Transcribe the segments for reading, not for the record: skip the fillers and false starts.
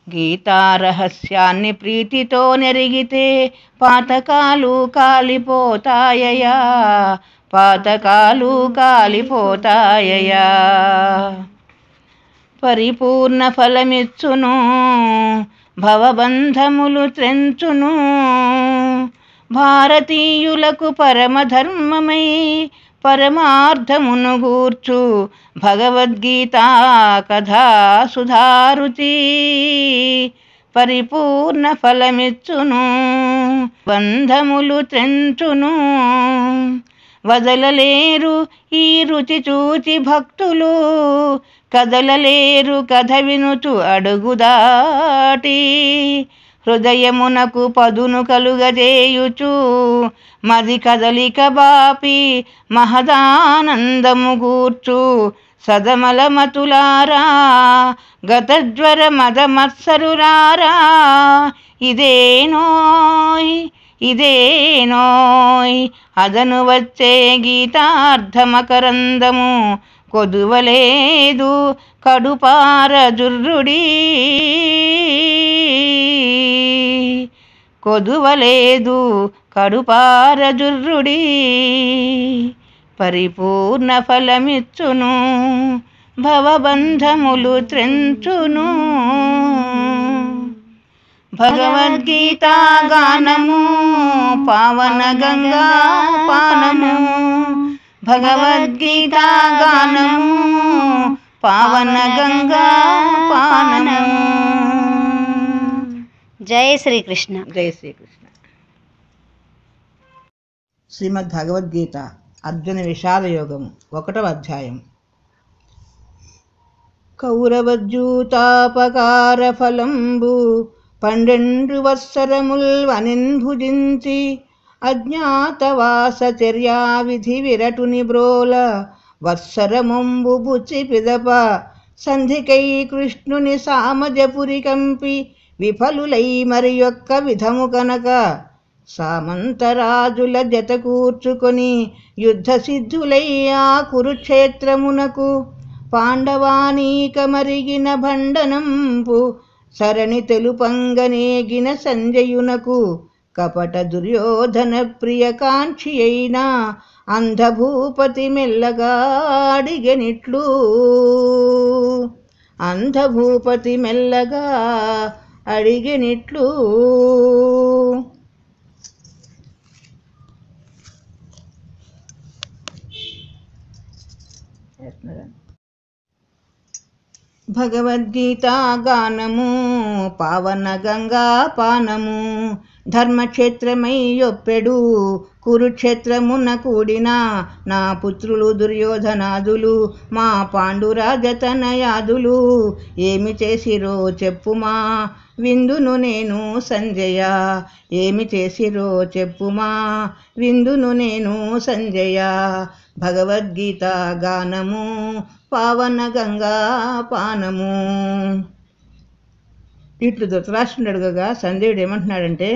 గీతారహస్యాన్ని ప్రీతితో నెరిగితే పాతకాలు కాలిపోతాయయా, పాతకాలు కాలిపోతాయయా. పరిపూర్ణ ఫలమిచ్చును, భవబంధములు త్రెంచును. భారతీయులకు పరమధర్మమై పరమార్థమును గూర్చు భగవద్గీత కథా సుధారుచి. పరిపూర్ణ ఫలమిచ్చును, బంధములు త్రెంచును. వదలలేరు ఈ రుచి చూచి భక్తులు, కదలలేరు కథ వినుచు అడుగుదాటి. హృదయమునకు పదును కలుగజేయుచు మది కదలిక బాపి మహదానందము గూర్చు సదమలమతులారా, గతజ్వర మదమత్సరులారా. ఇదేనోయ్ ఇదేనోయ్ అదను వచ్చే గీతార్థమకరందము. కొదువలేదు కడుపార జుర్రుడి, కొదువలేదు కడుపార జుర్రుడి. పరిపూర్ణ ఫలమిచ్చును, భవబంధములు త్రెంచును. భగవద్గీత గానము పావన గంగా పానము. భగవద్గీత గానము పావన గంగా పానము. జై శ్రీకృష్ణ. జై శ్రీకృష్ణ. శ్రీమద్ భగవద్గీత అర్జున విషాద యోగము 1వ అధ్యాయం. కౌరవజ్యూతాపకార ఫలంబు 12 వత్సరముల్ వనిన్ భుజించి అజ్ఞాతవాస చర్యా విధి విరటుని బ్రోల వత్సరమంబు బుచ్చి పిదప సంధికై కృష్ణుని సామజపురి కంపి విఫలులై మరి యొక్క విధము కనుక సామంతరాజుల జత కూర్చుకొని యుద్ధ సిద్ధులై ఆ కురుక్షేత్రమునకు పాండవానీక మరిగిన భండనంపు సరణి తెలుపంగనేగిన సంజయునకు కపట దుర్యోధన ప్రియ కాంక్షి అయిన అంధభూపతి మెల్లగా అడిగనిట్లు. అంధభూపతి మెల్లగా అడిగనిట్లు. భగవద్గీత గానము పావన గంగా పానము. ధర్మక్షేత్రమై యొప్పెడు కురుక్షేత్రమున కూడిన నా పుత్రులు దుర్యోధనాదులు మా పాండురాజతనయాదులు ఏమి చేసిరో చెప్పుమా విందును నేను సంజయ. ఏమి చేసిరో చెప్పుమా విందును నేను సంజయ. భగవద్గీత గానము పావన గంగా పానము. ఇట్లు ధృతరాష్ట్రుడు అడగగా సంజయుడు ఏమంటున్నాడంటే,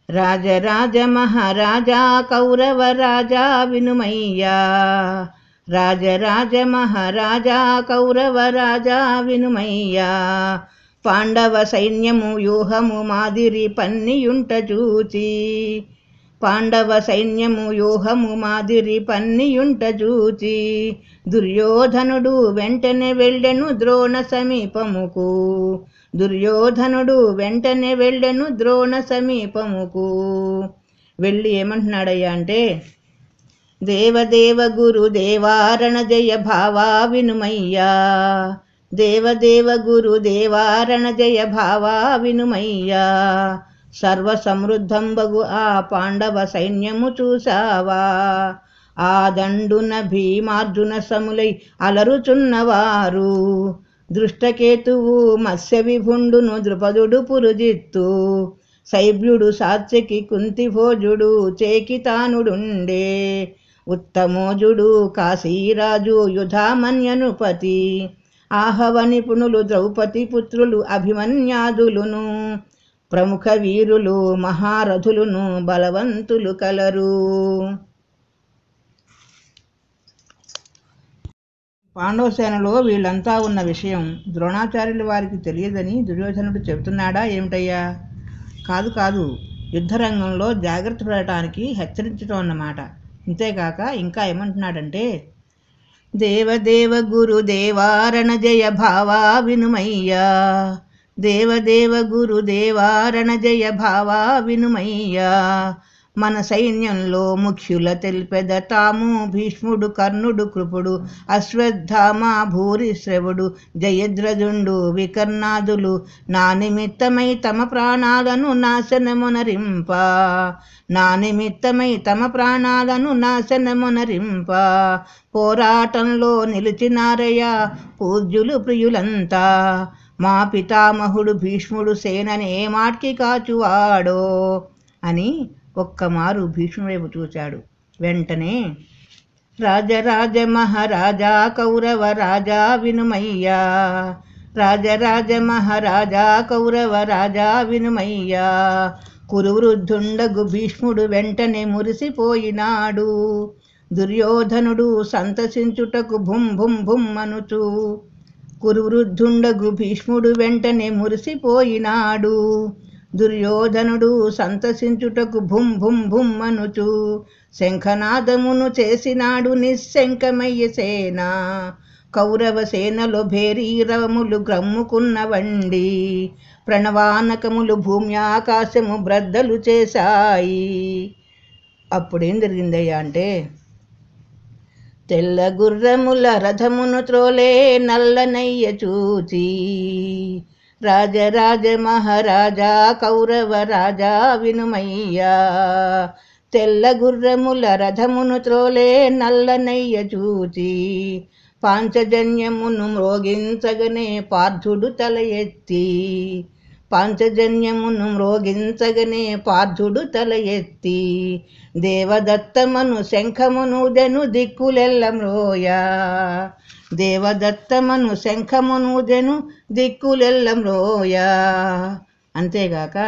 రాజరాజ మహారాజా కౌరవ రాజా వినుమయ్యా. రాజరాజ మహారాజా కౌరవ రాజా వినుమయ్యా. పాండవ సైన్యము వ్యూహము మాదిరి పన్నియుంట చూచి. పాండవ సైన్యము వ్యూహము మాదిరి పన్నియుంట చూచి దుర్యోధనుడు వెంటనే వెళ్ళెను ద్రోణ సమీపముకు. దుర్యోధనుడు వెంటనే వెళ్ళెను ద్రోణ సమీపముకు. వెళ్ళి ఏమంటున్నాడయ్యా అంటే, దేవదేవ గురు దేవారణ జయ భావా వినుమయ్యా. దేవదేవ గురు దేవారణ జయ భావా వినుమయ్యా. సర్వ సమృద్ధంబగు ఆ పాండవ సైన్యము చూసావా. ఆ దండున భీమార్జున సములై అలరుచున్నవారు. దృష్టకేతువు మత్స్య విభుండును ద్రుపదుడు పురుజిత్తు. శైబ్యుడు సాత్యకి కుంతిభోజుడు చేకితానుడుండే. ఉత్తమోజుడు కాశీరాజు యుధామన్యనుపతి. ఆహవ నిపుణులు ద్రౌపది పుత్రులు అభిమన్యాదులును. ప్రముఖ వీరులు మహారథులును బలవంతులు కలరు. పాండవసేనలో వీళ్ళంతా ఉన్న విషయం ద్రోణాచార్యుల వారికి తెలియదని దుర్యోధనుడు చెబుతున్నాడా ఏమిటయ్యా? కాదు కాదు, యుద్ధరంగంలో జాగ్రత్త పడటానికి హెచ్చరించడం అన్నమాట. ఇంతేకాక ఇంకా ఏమంటున్నాడంటే, దేవదేవ గురుదేవారణ జయ భావా వినుమయ్యా, దేవదేవ గురుదేవారణ జయ భావా వినుమయ్యా, మన సైన్యంలో ముఖ్యుల తెల్పెద తాము భీష్ముడు కర్ణుడు కృపుడు అశ్వత్థామ భూరిశ్రవుడు జయద్రజుండు వికర్ణాదులు నా నిమిత్తమై తమ ప్రాణాలను నాశనమునరింప, నా నిమిత్తమై తమ ప్రాణాలను నాశనమునరింప పోరాటంలో నిలిచినారయ్యా పూజ్యులు ప్రియులంతా, మా పితామహుడు భీష్ముడు సేనని ఏ మాటికి కాచువాడో అని ఒక్కమారు భీష్ముడి వైపు చూశాడు. వెంటనే రాజరాజ మహారాజా కౌరవ రాజా వినుమయ్యా, రాజరాజ మహారాజా కౌరవ రాజా వినుమయ్యా, కురువృద్ధుండగు భీష్ముడు వెంటనే మురిసిపోయినాడు, దుర్యోధనుడు సంతసించుటకు భుం భుం భుం అనుచు, కురువృద్ధుండగు భీష్ముడు వెంటనే మురిసిపోయినాడు, దుర్యోధనుడు సంతసించుటకు భుం భుం భుం అనుచు, శంఖనాదమును చేసినాడు నిశ్శంకమయ్య సేన, కౌరవ సేనలో భేరీరవములు గ్రమ్ముకున్నవండి, ప్రణవానకములు భూమి ఆకాశము బ్రద్దలు చేశాయి. అప్పుడేం జరిగిందయ్యా అంటే, తెల్ల గుర్రముల రథమును త్రోలే నల్లనయ్య చూచి, రాజరాజ మహారాజా కౌరవ రాజా వినుమయ్యా, తెల్ల గుర్రముల రథమును త్రోలే నల్లనయ్య చూచి, పాంచజన్యమును మ్రోగించగనే పార్థుడు తల ఎత్తి, పాంచజన్యమును మ్రోగించగనే పార్థుడు తల ఎత్తి, దేవదత్తమను శంఖమునుదెను దిక్కులెల్ల మ్రోయా, దేవదత్తమను శంఖమునుదెను దిక్కులెల్ల మ్రోయా. అంతేగాక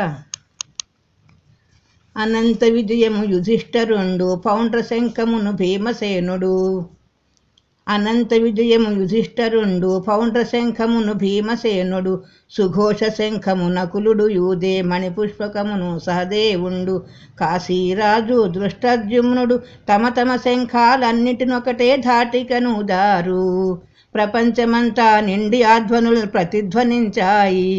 అనంత విజయము యుధిష్ఠరుండు పౌండ్ర శంఖమును భీమసేనుడు, అనంత విజయము యుధిష్ఠరుండు పౌండ్ర శంఖమును భీమసేనుడు, సుఘోష శంఖము నకులుడు యూదే మణిపుష్పకమును సహదేవుండు, కాశీరాజు దృష్టద్యుమ్నుడు తమ తమ శంఖాలన్నిటినొకటే ధాటికను దారు, ప్రపంచమంతా నిండి ఆధ్వనులు ప్రతిధ్వనించాయి,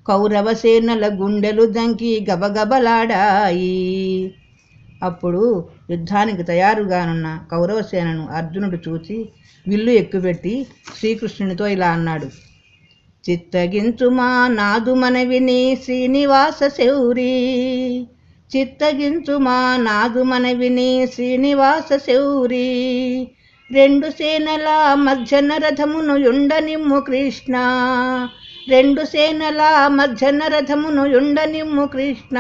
కౌరవ సేనల గుండెలు దంకి గబగబలాడాయి. అప్పుడు యుద్ధానికి తయారుగానున్న కౌరవ సేనను అర్జునుడు చూచి విల్లు ఎక్కుపెట్టి శ్రీకృష్ణునితో ఇలా అన్నాడు, చిత్తగించుమా నాదు మనవిని శ్రీనివాస శౌరి, చిత్తగించుమా నాదు మనవిని శ్రీనివాస శౌరి, రెండు సేనల మధ్యన రథమును యుండనిమ్ము కృష్ణ, రెండు సేనల మధ్యన రథమును యుండనిమ్ము కృష్ణ,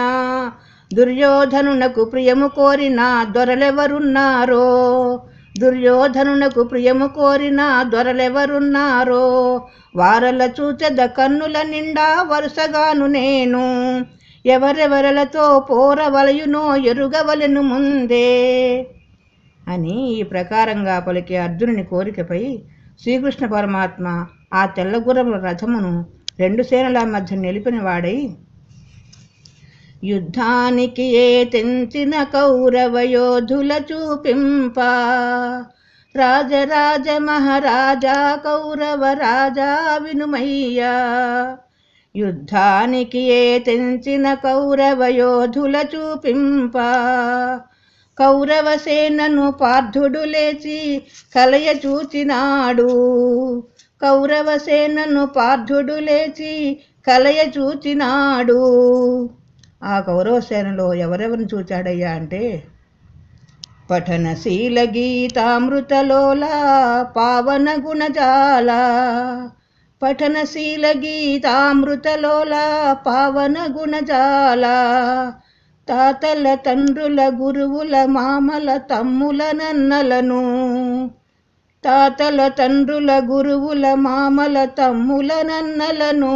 దుర్యోధనునకు ప్రియము కోరిన దొరలెవరున్నారో, దుర్యోధనునకు ప్రియము కోరిన దొరలెవరున్నారో, వారల చూచెద కన్నుల నిండా వరుసగాను నేను, ఎవరెవరలతో పోరవలయునో ఎరుగవలెను ముందే అని ఈ ప్రకారంగా పలికే అర్జునుని కోరికపై శ్రీకృష్ణ పరమాత్మ ఆ తెల్లగుర్రముల రథమును రెండు సేనల మధ్య నిలిపిన వాడై, యుద్ధానికి ఏ తెంచిన కౌరవ యోధుల చూపింప, రాజరాజ మహారాజా కౌరవ రాజా వినుమయ్యా, యుద్ధానికి ఏ తెంచిన కౌరవ యోధుల చూపింప, కౌరవ సేనను పార్థుడు లేచి కలయ చూచినాడు, కౌరవ సేనను పార్థుడు లేచి కలయ చూచినాడు. ఆ కౌరవ సేనలో ఎవరెవరిని చూచాడయ్యా అంటే, పఠనశీల గీతామృతలోల పావన గుణజాల, పఠనశీల గీతామృతలోల పావన గుణజాల, తాతల తండ్రుల గురువుల మామల తమ్ముల నన్నలను, తాతల తండ్రుల గురువుల మామల తమ్ముల నన్నలను,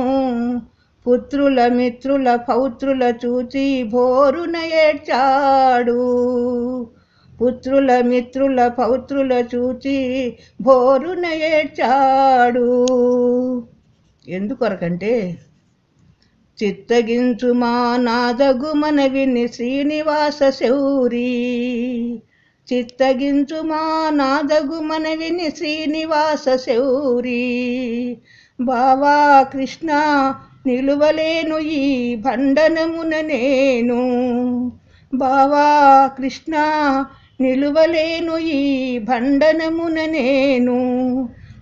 పుత్రుల మిత్రుల పౌత్రుల చూచి భోరున ఏడ్చాడు, పుత్రుల మిత్రుల పౌత్రుల చూచి భోరున ఏడ్చాడు. ఎందుకొరకంటే చిత్తగించు మా నాదగు మనవిని శ్రీనివాస శౌరి, చిత్తగించు మా నాదగు మనవిని శ్రీనివాస శౌరి. బావా కృష్ణ నిలువలేను ఈ భండనమున నేను, బావా కృష్ణ నిలువలేను ఈ భండనమున నేను.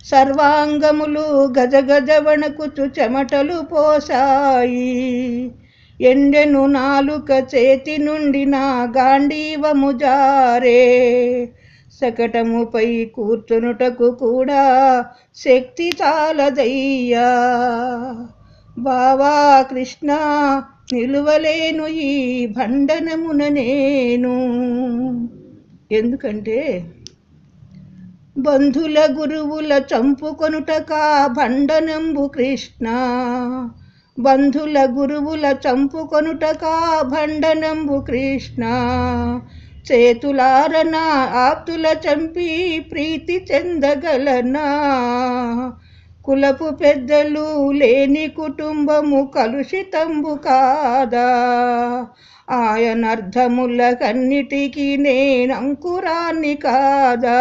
సర్వాంగములు గజగజ వణకుచు చెమటలు పోసాయి, ఎండెను నాలుక చేతి నుండి నా గాండీవము జారే. శకటముపై కూర్చునుటకు కూడా శక్తి చాలదయ్యా. బావా కృష్ణ నిలువలేను ఈ భండనమున నేను. ఎందుకంటే బంధుల గురువుల చంపుకొనుటకా భండనంబు కృష్ణ, బంధుల గురువుల చంపుకొనుటకా భండనంబు కృష్ణ. చేతులారన ఆప్తుల చంపి ప్రీతి చెందగలనా, కులపు పెద్దలు లేని కుటుంబము కలుషితంబు కాదా. ఆయనర్థములకన్నిటికీ నేనంకురాన్ని కాదా.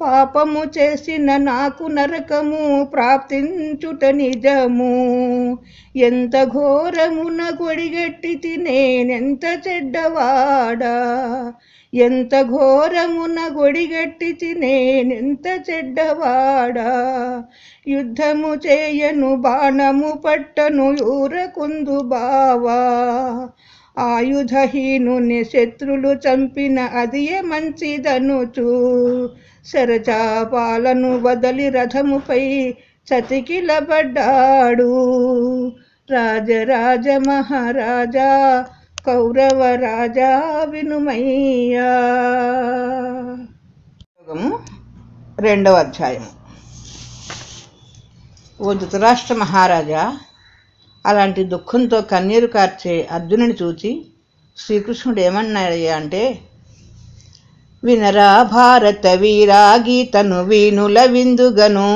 పాపము చేసిన నాకు నరకము ప్రాప్తించుట నిజము. ఎంత ఘోరమున గొడిగట్టితి నేనెంత చెడ్డవాడా, ఎంత ఘోరమున గొడిగట్టితి నేనెంత చెడ్డవాడా. యుద్ధము చేయను బాణము పట్టను ఊరకుందు బావా, ఆయుధహీనుని శత్రులు చంపిన అదియే మంచిదనుచు. శరచాపాలను వదలి రథముపై చతికిలబడ్డాడు. రాజరాజ మహారాజా కౌరవ రాజా వినుమయ్యా. 2వ అధ్యాయము. ఓ ధృతరాష్ట్ర మహారాజా, అలాంటి దుఃఖంతో కన్నీరు కార్చే అర్జునుని చూచి శ్రీకృష్ణుడు ఏమన్నాడయ్యా అంటే, వినరా భారత వీరా గీతను వీణుల విందుగను,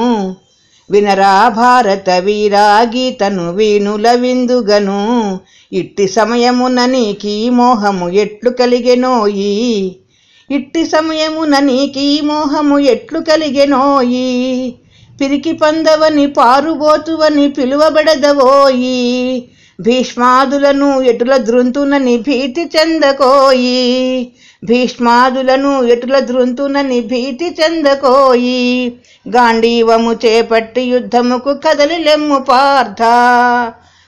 వినరా భారత వీరా గీతను వీణుల విందుగను. ఇట్టి సమయమున నీకీ మోహము ఎట్లు కలిగెనోయి, ఇట్టి సమయమున నీకీ మోహము ఎట్లు కలిగెనోయి. పిరికి పందవని పారుబోతువని పిలువబడదవోయి, భీష్మాదులను ఎటుల ద్రుంతునని భీతి చెందకోయి, భీష్మాదులను ఎటుల ద్రుంతునని భీతి చెందకోయి. గాంధీవము చేపట్టి యుద్ధముకు కదలిలెమ్ము పార్థ,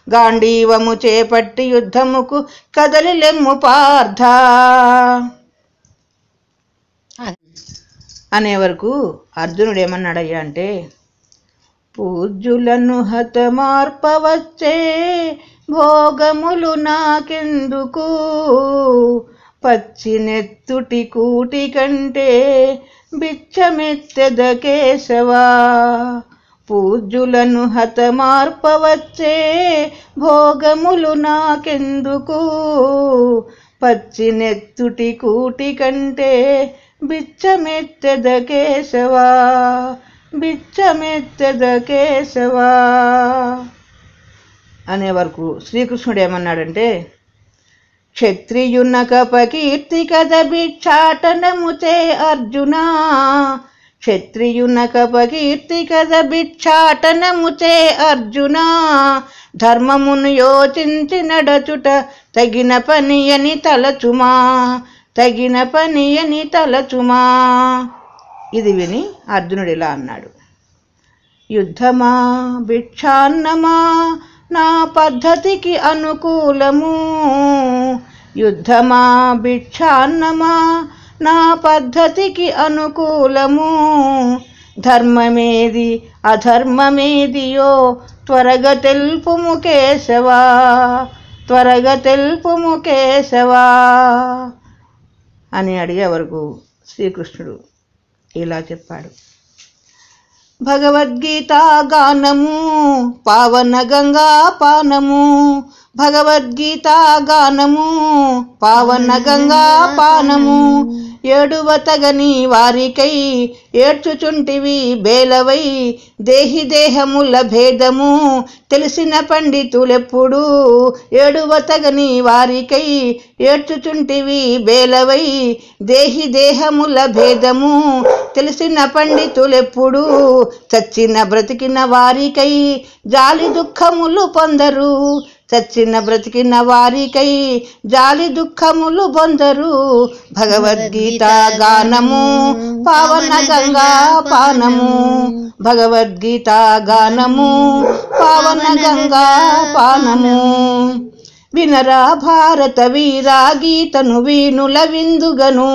గాంధీవము చేపట్టి యుద్ధముకు కదలిలెమ్ము పార్థ అనే వరకు అర్జునుడు ఏమన్నాడయ్యా అంటే, పూజ్యులను హతమార్పవచ్చే భోగములు నాకెందుకు, పచ్చినెత్తుటి కూటి కంటే బిచ్చమెత్తెద కేశవా. పూజ్యులను హతమార్పవచ్చే భోగములు నాకెందుకు, పచ్చినెత్తుటి కూటి కంటే బిచ్చమెత్తెద కేశవా, బిచ్చమెత్తెద కేశవా అనే వరకు శ్రీకృష్ణుడు ఏమన్నాడంటే, క్షత్రియునకపకీర్తి కథ భిక్షాటనముచే అర్జునా, క్షత్రియునకపకీర్తి కథ భిక్షాటనముచే అర్జునా. ధర్మమును యోచించి నడచుట తగిన పని అని తలచుమా, తగిన పని అని తలచుమా. ఇది విని అర్జునుడు ఇలా అన్నాడు, యుద్ధమా భిక్షాన్నమా నా పద్ధతికి అనుకూలము, యుద్ధమా భిక్షాన్నమా నా పద్ధతికి అనుకూలము. ధర్మమేది అధర్మమేదియో త్వరగా తెలుపుము కేశవా, త్వరగా తెలుపుము కేశవా అని అడిగే వరకు శ్రీకృష్ణుడు ఇలా చెప్పాడు. భగవద్గీత గానము పావన గంగా పానము, భగవద్గీత గానము పావన గంగా పానము ఏడువతగని వారికై ఏడ్చుచుంటివి బేలవై దేహి దేహముల భేదము తెలిసిన పండితులెప్పుడు ఏడువతగని వారికై ఏడ్చుచుంటివి బేలవై దేహి దేహముల భేదము తెలిసిన పండితులెప్పుడు చచ్చిన బ్రతికిన వారికై జాలి దుఃఖములు పొందరు చచ్చిన బ్రతికిన వారికై జాలి దుఃఖములు పొందరు భగవద్గీత గానము పావన గంగా పానము భగవద్గీత గానము పావన గంగా పానము వినరా భారత వీరా గీతను వీణుల విందుగను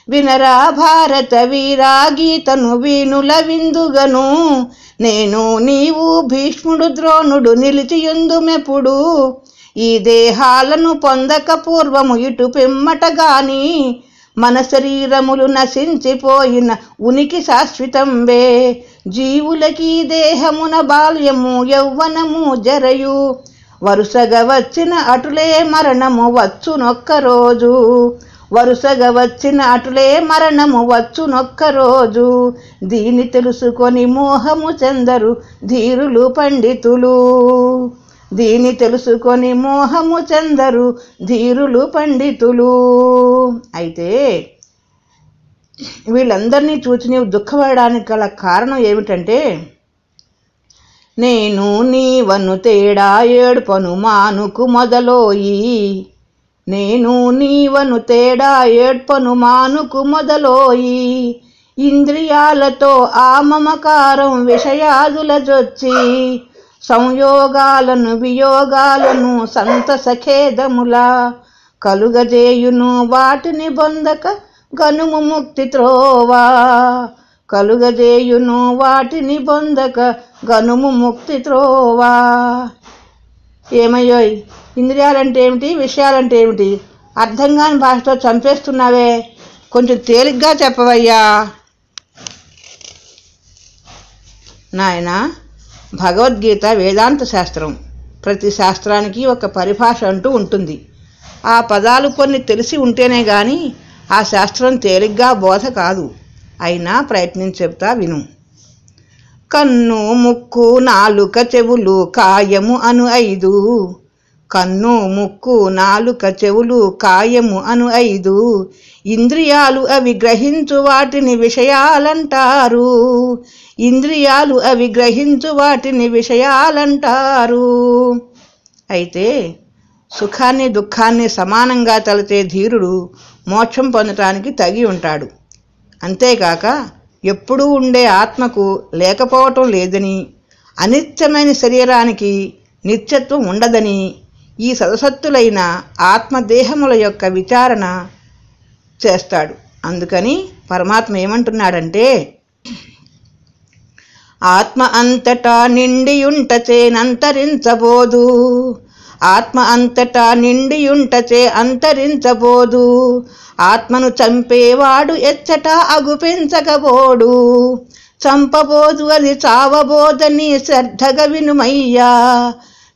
వినరా భారత వీరా గీతను వీణుల విందుగను నేను నీవు భీష్ముడు ద్రోణుడు నిలిచియుందుమెప్పుడు ఈ దేహాలను పొందక పూర్వము ఇటు పిమ్మట గాని మన శరీరములు నశించిపోయిన ఉనికి శాశ్వతంబే జీవులకి దేహమున బాల్యము యౌవనము జరయు వరుసగా వచ్చిన అటులే మరణము వచ్చునొక్క రోజు వరుసగా వచ్చిన అటులే మరణము వచ్చునొక్క రోజు దీని తెలుసుకొని మోహము చెందరు ధీరులు పండితులు దీని తెలుసుకొని మోహము చెందరు ధీరులు పండితులు. అయితే వీళ్ళందరినీ చూసి నీవు దుఃఖపడడానికి గల కారణం ఏమిటంటే నేను నీవను తేడా ఏడుపను మానుకు మొదలోయి నేను నీవను తేడా ఏడ్పను మానుకు మొదలోయి ఇంద్రియాలతో ఆ మమకారం విషయాదుల జొచ్చి సంయోగాలను వియోగాలను సంతసఖేదములా కలుగజేయును వాటిని బొందక గనుము ముక్తి త్రోవా కలుగజేయును వాటిని బొందక గనుము ముక్తి త్రోవా. ఏమయ్యోయ్, ఇంద్రియాలంటే ఏమిటి, విషయాలంటే ఏమిటి, అర్థం కాని భాషతో చంపేస్తున్నావే, కొంచెం తేలిగ్గా చెప్పవయ్యా. నాయన, భగవద్గీత వేదాంత శాస్త్రం. ప్రతి శాస్త్రానికి ఒక పరిభాష అంటూ ఉంటుంది. ఆ పదాలు కొన్ని తెలిసి ఉంటేనే కానీ ఆ శాస్త్రం తేలిగ్గా బోధ కాదు. అయినా ప్రయత్నించి చెప్తా విను. కన్ను ముక్కు నాలుక చెవులు కాయము అను 5 కన్ను ముక్కు నాలుక చెవులు కాయము అను 5 ఇంద్రియాలు అవి గ్రహించు వాటిని విషయాలంటారు ఇంద్రియాలు అవి గ్రహించు వాటిని విషయాలంటారు. అయితే సుఖాన్ని దుఃఖాన్ని సమానంగా తలచే ధీరుడు మోక్షం పొందటానికి తగి ఉంటాడు. అంతేకాక ఎప్పుడూ ఉండే ఆత్మకు లేకపోవటం లేదని, అనిత్యమైన శరీరానికి నిత్యత్వం ఉండదని, ఈ సదసత్తులైన ఆత్మదేహముల యొక్క విచారణ చేస్తాడు. అందుకని పరమాత్మ ఏమంటున్నాడంటే, ఆత్మ అంతటా నిండియుంటచే అంతరించబోదు ఆత్మ అంతటా నిండియుంటచే అంతరించబోదు ఆత్మను చంపేవాడు ఎచ్చట అగుపెంచకబోడు చంపబోదు అది చావబోదని శ్రద్ధగా వినుమయ్యా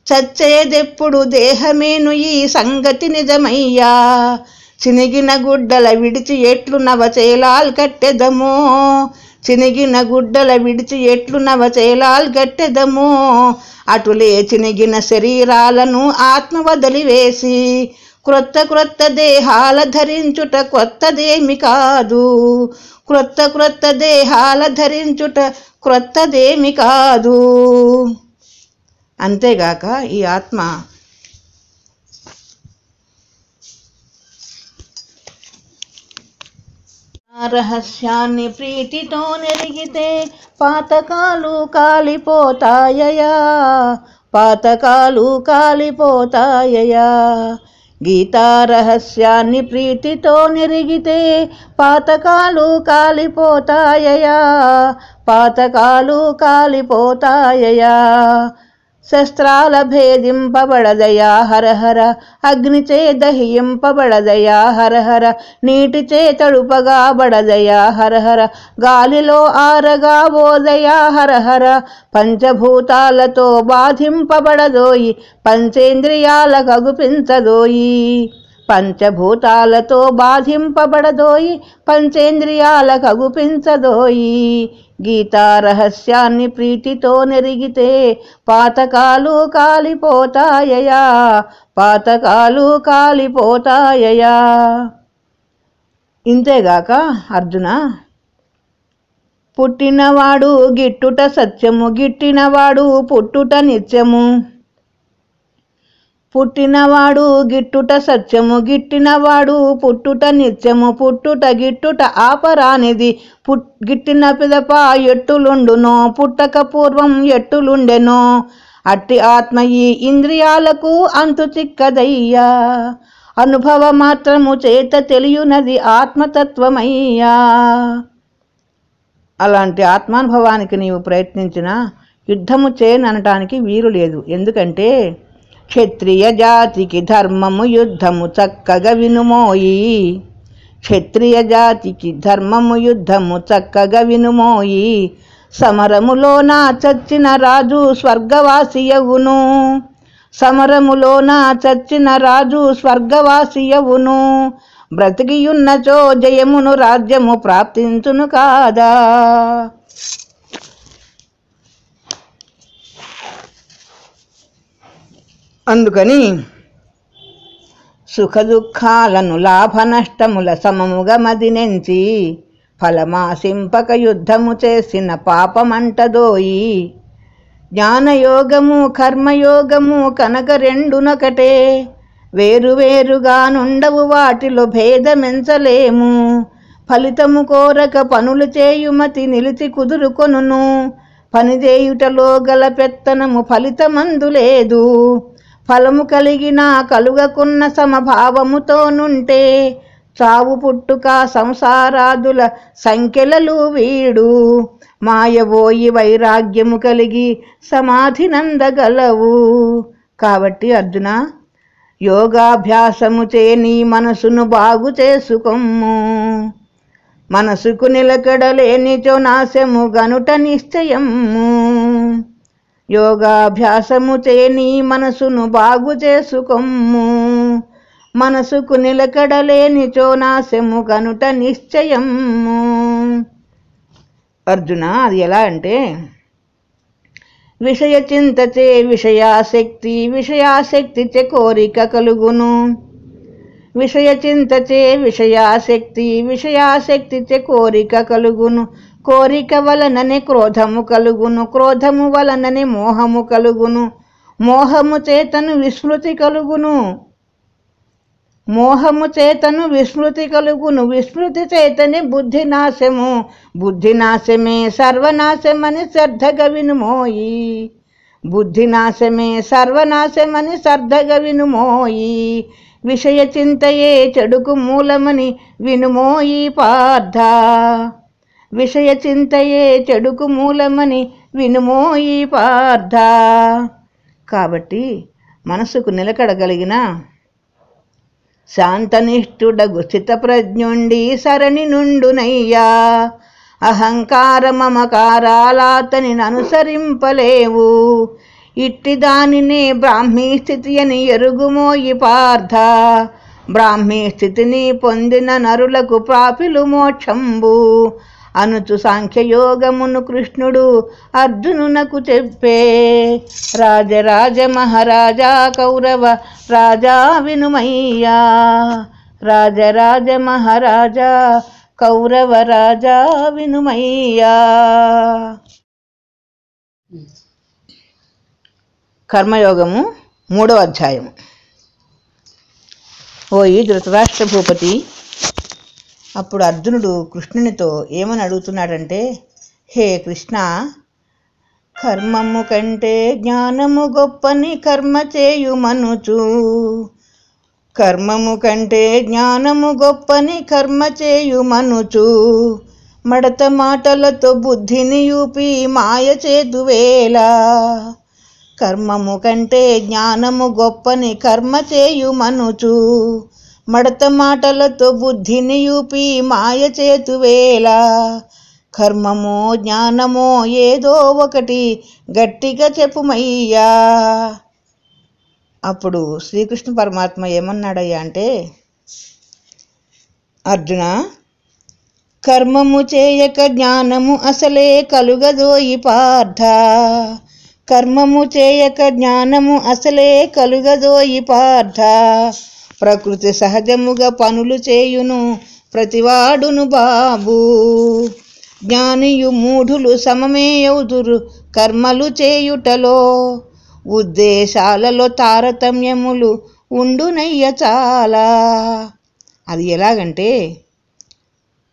చచ్చేదెప్పుడు దేహమేను ఈ సంగతి నిజమయ్యా చినిగిన గుడ్డల విడిచి ఎట్లు నవచేలాల్ కట్టెదమో చినిగిన గుడ్డల విడిచి ఎట్లు నవచేలాల్ కట్టెదమో అటులే చినిగిన శరీరాలను ఆత్మ వదిలివేసి క్రొత్త క్రొత్త దేహాల ధరించుట కొత్తదేమి కాదు క్రొత్త దేహాల ధరించుట క్రొత్తదేమి కాదు. అంతేగాక ఈ ఆత్మ రహస్యాన్ని ప్రీతితో నెరిగితే పాతకాలు కాలిపోతాయయా పాతకాలు కాలిపోతాయయా గీతా రహస్యాన్ని ప్రీతితో నెరిగితే పాతకాలు కాలిపోతాయయా పాతకాలు కాలిపోతాయయా శస్త్రాల భేదింపబడదయా హరహర, అగ్నిచే దహింపబడదయా హరహర, నీటిచే తడుపగా బడదయా హరహర, గాలిలో ఆరగా బోదయా హరహర, పంచభూతాలతో బాధింపబడదోయి, పంచేంద్రియాల కగుపించదోయి, పంచభూతాలతో బాధింపబడదోయి, పంచేంద్రియాల కగుపించదోయి. గీతా రహస్యాన్ని ప్రీతితో నెరిగితే పాతకాలు కాలిపోతాయయా, పాతకాలు కాలిపోతాయయా. ఇంతేగాక అర్జున, పుట్టినవాడు గిట్టుట సత్యము, గిట్టినవాడు పుట్టుట నిత్యము. పుట్టినవాడు గిట్టుట సత్యము, గిట్టినవాడు పుట్టుట నిత్యము. పుట్టుట గిట్టుట ఆపరానిది, గిట్టిన పిదప ఎట్టులుండునో, పుట్టక పూర్వం ఎట్టులుండెనో. అట్టి ఆత్మ ఈ ఇంద్రియాలకు అంతు చిక్కదయ్యా, అనుభవ మాత్రము చేత తెలియునది ఆత్మతత్వమయ్యా. అలాంటి ఆత్మానుభవానికి నీవు ప్రయత్నించినా యుద్ధము చేయననటానికి వీలు లేదు. ఎందుకంటే క్షత్రియ జాతికి ధర్మము యుద్ధము చక్కగా వినుమోయి, క్షత్రియ జాతికి ధర్మము యుద్ధము చక్కగా వినుమోయి. సమరములోన చచ్చిన రాజు స్వర్గవాసియవును, సమరములోన చచ్చిన రాజు స్వర్గవాసియవును. బ్రతికియున్నచో జయమును రాజ్యము ప్రాప్తించును కాదా. అందుకని సుఖదుఖాలను లాభ నష్టముల సమముగా మదినెంచి ఫలమాసింపక యుద్ధము చేసిన పాపమంటదోయి. జ్ఞానయోగము కర్మయోగము కనుక రెండునొకటే, వేరువేరుగా నుండవు వాటిలో భేదమెంచలేము. ఫలితము కోరక పనులు చేయుమతి నిలిచి కుదురుకొనును, పనిచేయుటలో గల పెత్తనము ఫలితమందు లేదు. ఫలము కలిగిన కలుగకున్న సమభావముతో నుంటే, చావు పుట్టుక సంసారాదుల సంఖ్యలలు వీడు. మాయబోయి వైరాగ్యము కలిగి సమాధి నందగలవు. కాబట్టి అర్జున, యోగాభ్యాసము చే నీ మనసును బాగు చేసుకొమ్ము. మనసుకు నిలకడలేనిచో నాశము గనుట నిశ్చయము. యోగాభ్యాసము చే నీ మనసును బాగు చేసుకొమ్ము. మనసుకు నిలకడలేనిచో నాశము గనుట నిశ్చయము. అర్జున, అది ఎలా అంటే, విషయ చింతచే విషయాసక్తి, విషయాసక్తి చే కోరిక కలుగును. విషయ చింతచే విషయాసక్తి, విషయాసక్తి చే కోరిక కలుగును. కోరిక వలననే క్రోధము కలుగును, క్రోధము వలననే మోహము కలుగును. మోహము చేతను విస్మృతి కలుగును, మోహము చేతను విస్మృతి కలుగును. విస్మృతి చేతనే బుద్ధి నాశము, బుద్ధి నాశమే సర్వనాశమని శ్రద్ధగా వినుమోయి. బుద్ధి నాశమే సర్వనాశమని శ్రద్ధగా వినుమోయి. విషయ చింతయే చెడుకు మూలమని వినుమోయి పార్థ. విషయ చింతయే చెడుకు మూలమని వినుమోయి పార్థ. కాబట్టి మనసుకు నిలకడగలిగిన శాంతనిష్ఠుడగు స్థితప్రజ్ఞుండి సరణి నుండునయ్యా. అహంకార మమకారాలాతని అనుసరింపలేవు. ఇట్టి దానినే బ్రాహ్మీ స్థితి అని ఎరుగుమోయి పార్థ. బ్రాహ్మీ స్థితిని పొందిన నరులకు ప్రాపిలు మోక్షంబు అనుచు సాంఖ్యయోగమును కృష్ణుడు అర్జునునకు చెప్పే. రాజరాజ మహారాజా కౌరవ రాజా వినుమయ్యా. రాజరాజ మహారాజా కౌరవ రాజా వినుమయ్యా. కర్మయోగము 3వ అధ్యాయము. ఓయి ధృతరాష్ట్ర భూపతి, అప్పుడు అర్జునుడు కృష్ణునితో ఏమని అడుగుతున్నాడంటే, హే కృష్ణ, కర్మము కంటే జ్ఞానము గొప్పని కర్మ చేయుమనుచు. కర్మము కంటే జ్ఞానము గొప్పని కర్మ చేయుమనుచు. మడత మాటలతో బుద్ధిని యూపి మాయ చేతువేలా. కర్మము కంటే జ్ఞానము గొప్పని కర్మ చేయుమనుచు మడత మాటలతో బుద్ధిని యూపి మాయ చేతువేళ కర్మమో జ్ఞానమో ఏదో ఒకటి గట్టిగా చెప్పుమయ్యా. అప్పుడు శ్రీకృష్ణ పరమాత్మ ఏమన్నాడయ్యా అంటే, అర్జున, కర్మము చేయక జ్ఞానము అసలే కలుగదోయి పార్థ. కర్మము చేయక జ్ఞానము అసలే కలుగదోయి పార్థ. ప్రకృతి సహజముగా పనులు చేయును ప్రతివాడును బాబు. జ్ఞానియు మూఢులు సమమే అవుదురు కర్మలు చేయుటలో. ఉద్దేశాలలో తారతమ్యములు ఉండునయ్య చాలా. అది ఎలాగంటే,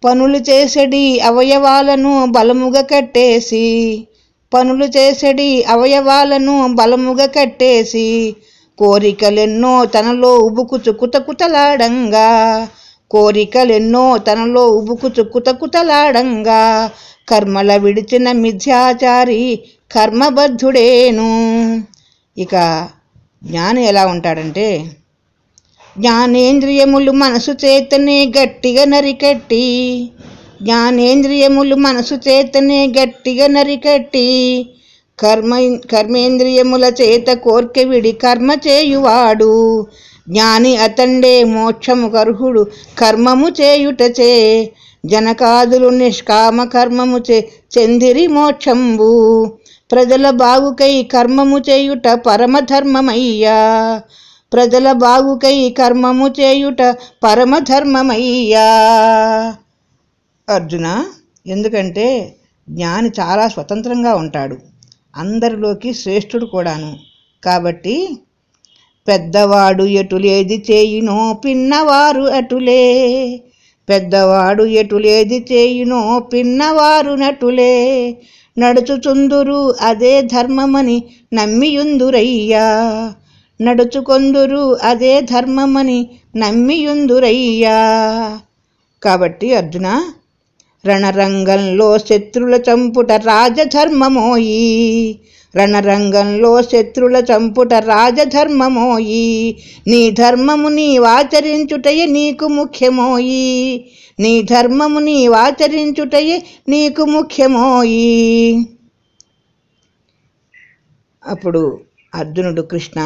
పనులు చేసడి అవయవాలను బలముగా కట్టేసి, పనులు చేసడి అవయవాలను బలముగా కట్టేసి కోరికలెన్నో తనలో ఉబుకుచు కుతకుతలాడంగా, కోరికలెన్నో తనలో ఉబుకుచు కుతకుతలాడంగా కర్మల విడిచిన మిథ్యాచారి కర్మబద్ధుడేను. ఇక జ్ఞాని ఎలా ఉంటాడంటే, జ్ఞానేంద్రియములు మనసు చేతనే గట్టిగా నరికట్టి, జ్ఞానేంద్రియములు మనసు చేతనే గట్టిగా నరికట్టి కర్మేంద్రియముల చేత కోర్కె విడి కర్మ చేయువాడు జ్ఞాని అతండే మోక్షము కర్హుడు కర్మము చేయుటచే. జనకాదులు నిష్కామ కర్మము చెందిరి మోక్షంబు. ప్రజల బాగుకై కర్మము చేయుట పరమధర్మమయ్యా. ప్రజల బాగుకై కర్మము చేయుట పరమధర్మమయ్యా. అర్జున, ఎందుకంటే జ్ఞాని చాలా స్వతంత్రంగా ఉంటాడు, అందరిలోకి శ్రేష్ఠుడు కూడాను. కాబట్టి పెద్దవాడు ఎటులేది చేయునో పిన్నవారు అటులే. పెద్దవాడు ఎటులేది చేయునో పిన్నవారు నటులే. నడుచుచుందురు అదే ధర్మమని నమ్మియుందురయ్యా. నడుచుకొందురు అదే ధర్మమని నమ్మియుందురయ్యా. కాబట్టి అర్జున, రణరంగంలో శత్రుల చంపుట రాజధర్మమోయి. రణరంగంలో శత్రుల చంపుట రాజధర్మమోయి. నీ ధర్మము నీవాచరించుటయే నీకు ముఖ్యమోయి. నీ ధర్మము నీవాచరించుటయే నీకు ముఖ్యమోయి. అప్పుడు అర్జునుడు, కృష్ణ,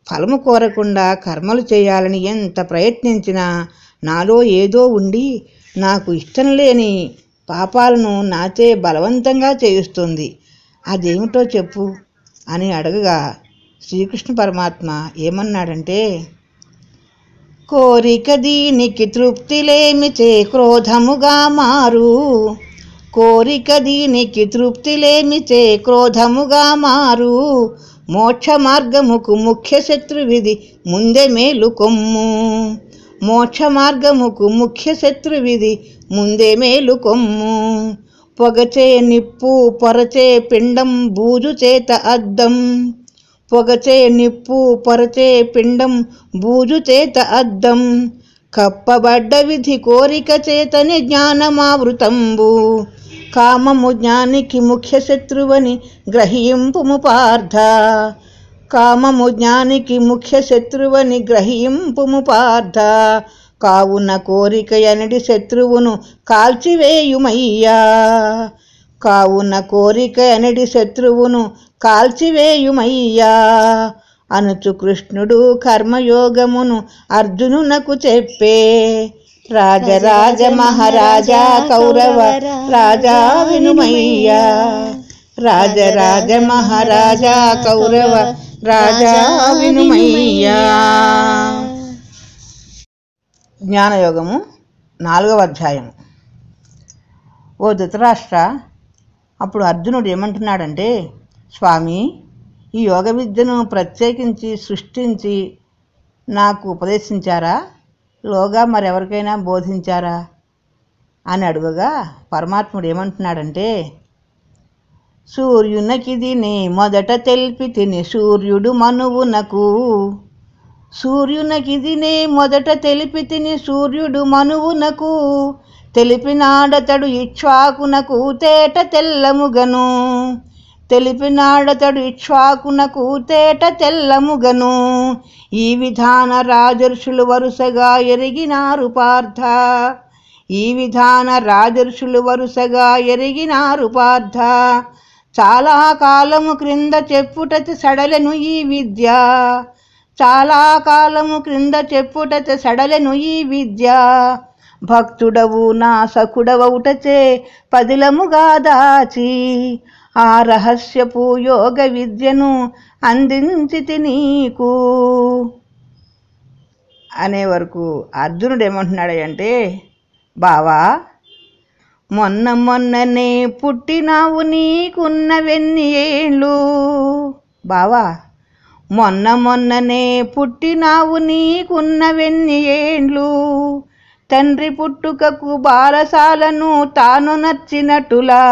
ఫలము కోరకుండా కర్మలు చేయాలని ఎంత ప్రయత్నించినా నాలో ఏదో ఉండి నాకు ఇష్టం లేని పాపాలను నాచే బలవంతంగా చేయిస్తుంది. అదేమిటో చెప్పు అని అడగగా శ్రీకృష్ణ పరమాత్మ ఏమన్నాడంటే, కోరిక దీనికి తృప్తిలేమిచే క్రోధముగా మారు. కోరిక దీనికి తృప్తిలేమిచే క్రోధముగా మారు. మోక్ష మార్గముకు ముఖ్య శత్రువిది ముందే మేలుకొమ్ము. మోక్ష మార్గముకు ముఖ్య శత్రువిది ముందే మేలుకొమ్ము. పొగచే నిప్పు పొరచే పిండం బూజు చేత అద్దం. పొగచే నిప్పు పొరచే పిండం బూజు చేత అద్దం. కప్పబడ్డ విధి కోరిక చేతని జ్ఞానమావృతంబు. కామము జ్ఞానికి ముఖ్య శత్రువని గ్రహింపుము పార్థ. కామము జ్ఞానికి ముఖ్య శత్రువని గ్రహింపుము పార్థ. కావున కోరిక ఎనడి శత్రువును కాల్చివేయుమయ్యా. కావున కోరిక ఎనడి శత్రువును కాల్చివేయుమయ్యా అనుచు కృష్ణుడు కర్మయోగమును అర్జునునకు చెప్పే. రాజరాజ మహారాజా కౌరవ రాజా వినుమయ్యా. రాజరాజ మహారాజా కౌరవ రాజా వినుమయ్యా. జ్ఞానయోగము 4వ అధ్యాయం. ఓ ధృతరాష్ట్ర, అప్పుడు అర్జునుడు ఏమంటున్నాడంటే, స్వామి, ఈ యోగ విద్యను ప్రత్యేకించి సృష్టించి నాకు ఉపదేశించారా, లోగా మరెవరికైనా బోధించారా అని అడుగగా పరమాత్ముడు ఏమంటున్నాడంటే, సూర్యునకిదిని మొదట తెలిపి తిని సూర్యుడు మనువునకు. సూర్యునకిదినే మొదట తెలిపి తిని సూర్యుడు మనువునకు. తెలిపినాడతడు ఇక్ష్వాకునకు తేట తెల్లముగను. తెలిపినాడతడు ఇక్ష్వాకునకు తేట తెల్లముగను. ఈ విధాన రాజర్షులు వరుసగా ఎరిగినారు పార్థ. ఈ విధాన రాజర్షులు వరుసగా ఎరిగినారు పార్థ. చాలా కాలము క్రింద చెప్పుటతి సడలెను ఈ విద్య. చాలా కాలము క్రింద చెప్పుటతి సడలెను ఈ విద్య. భక్తుడవు నా సఖుడవౌటచే పదిలముగా దాచి ఆ రహస్యపు యోగ విద్యను అందించితి నీకు అనే వరకు అర్జునుడు ఏమంటున్నాడంటే, బావా, మొన్ననే పుట్టినావు, నీకున్నవెన్ని ఏళ్ళు? బావా, మొన్ననే పుట్టినావు, నీకున్నవెన్ని ఏండ్లు? తండ్రి పుట్టుకకు బారసాలను తాను నచ్చినట్టులా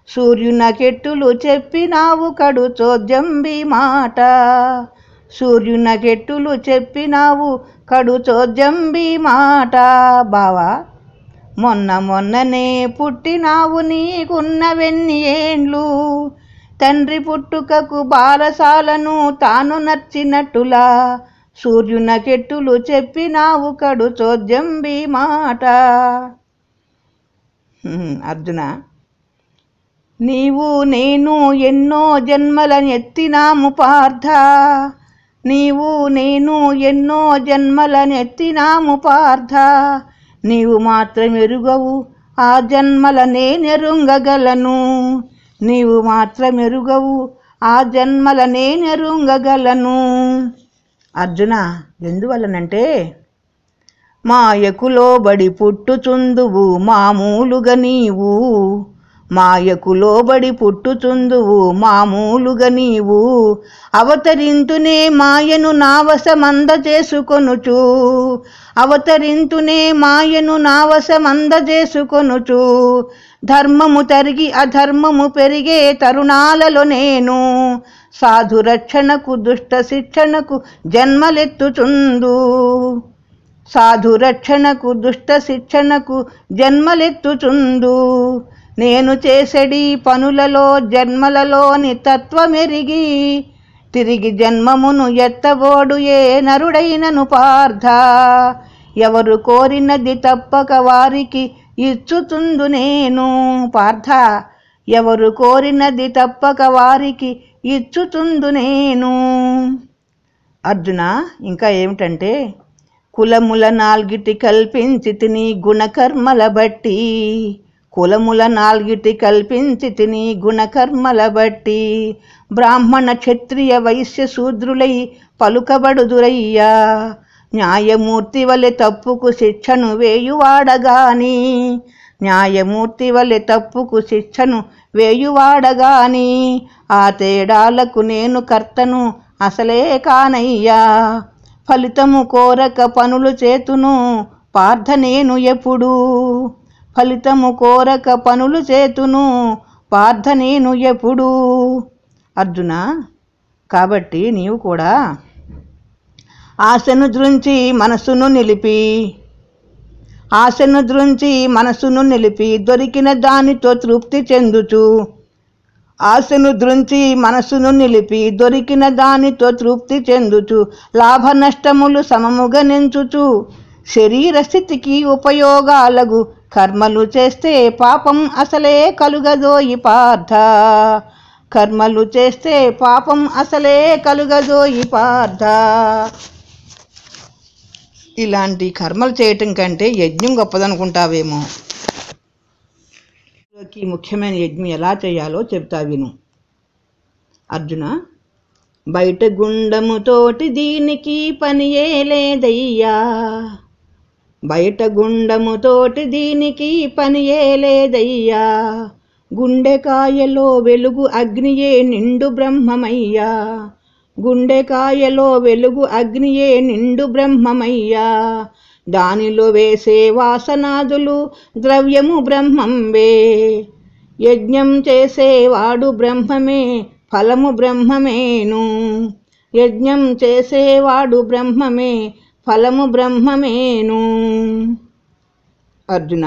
సూర్యునకెట్టులు చెప్పినావు కడు చోద్యంబి మాట. సూర్యునకెట్టులు చెప్పినావు కడు చోద్యంబి మాట. బావా, మొన్ననే పుట్టినావు, నీకున్నవెన్ని ఏండ్లు? తండ్రి పుట్టుకకు బారసాలను తాను నచ్చినట్టులా సూర్యునకెట్టులు చెప్పినావు కడు చోద్యంబి మాట. అర్జున, నీవు నేను ఎన్నో జన్మలనెత్తినాము పార్థ. నీవు నేను ఎన్నో జన్మలనెత్తినాము పార్థ. నీవు మాత్రమెరుగవు ఆ జన్మలనే నెరుంగగలను. నీవు మాత్రమెరుగవు ఆ జన్మలనే నెరుంగగలను. అర్జున, ఎందువల్లనంటే, మాయకులోబడి పుట్టుచుందువు మామూలుగా నీవు. మాయకులోబడి పుట్టుచుందువు మామూలుగా నీవు. అవతరింతునే మాయను నావసమంద చేసుకొనుచు. అవతరింతునే మాయను నావసమంద చేసుకొనుచు. ధర్మము తరిగి అధర్మము పెరిగే తరుణాలలో నేను సాధు రక్షణకు దుష్ట శిక్షణకు జన్మలెత్తుచుందు. సాధు రక్షణకు దుష్ట శిక్షణకు జన్మలెత్తుచుందు. నేను చేసెడి పనులలో జన్మలలోని తత్వమెరిగి తిరిగి జన్మమును ఎత్తబోడు ఏ నరుడైనను పార్థ. ఎవరు కోరినది తప్పక వారికి ఇచ్చుతుందు నేను పార్థ. ఎవరు కోరినది తప్పక వారికి ఇచ్చుతుందు నేను. అర్జున, ఇంకా ఏమిటంటే, కులముల నాల్గిటి కల్పించి తిని గుణకర్మల బట్టి. కులముల నాల్గిటి కల్పించి తిని గుణకర్మల బట్టి. బ్రాహ్మణ క్షత్రియ వైశ్య శూద్రులై పలుకబడుదురయ్యా. న్యాయమూర్తి వలె తప్పుకు శిక్షను వేయువాడగాని. న్యాయమూర్తి వలె తప్పుకు శిక్షను వేయువాడగాని. ఆ తేడాలకు నేను కర్తను అసలే కానయ్యా. ఫలితము కోరక పనులు చేతును పార్థ నేను ఎప్పుడు. ఫలితము కోరక పనులు చేతును పార్థ నేను ఎప్పుడు. అర్జున, కాబట్టి నీవు కూడా ఆశను ద్రుంచి మనసును నిలిపి మనసును నిలిపి దొరికిన దానితో తృప్తి చెందుచు. ఆశను ద్రుంచి మనసును నిలిపి దొరికిన దానితో తృప్తి చెందుచు. లాభ నష్టములు సమముగా నెంచుచు. శరీర స్థితికి ఉపయోగాలగు కర్మలు చేస్తే పాపం అసలే కలుగదోయి పార్థ. కర్మలు చేస్తే పాపం అసలే కలుగదోయి పార్థ. ఇలాంటి కర్మలు చేయటం కంటే యజ్ఞం గొప్పదనుకుంటావేమో. ముఖ్యమైన యజ్ఞం ఎలా చేయాలో చెప్తా విను. అర్జున, బయట గుండముతోటి దీనికి పనియే లేదయ్యా. బయట గుండముతోటి దీనికి పనియే లేదయ్యా. గుండెకాయలో వెలుగు అగ్నియే నిండు బ్రహ్మమయ్యా. గుండెకాయలో వెలుగు అగ్నియే నిండు బ్రహ్మమయ్యా. దానిలో వేసే వాసనాదులు ద్రవ్యము బ్రహ్మంవే. యజ్ఞం చేసేవాడు బ్రహ్మమే, ఫలము బ్రహ్మమేను. యజ్ఞం చేసేవాడు బ్రహ్మమే, ఫలము బ్రహ్మమేను. అర్జున,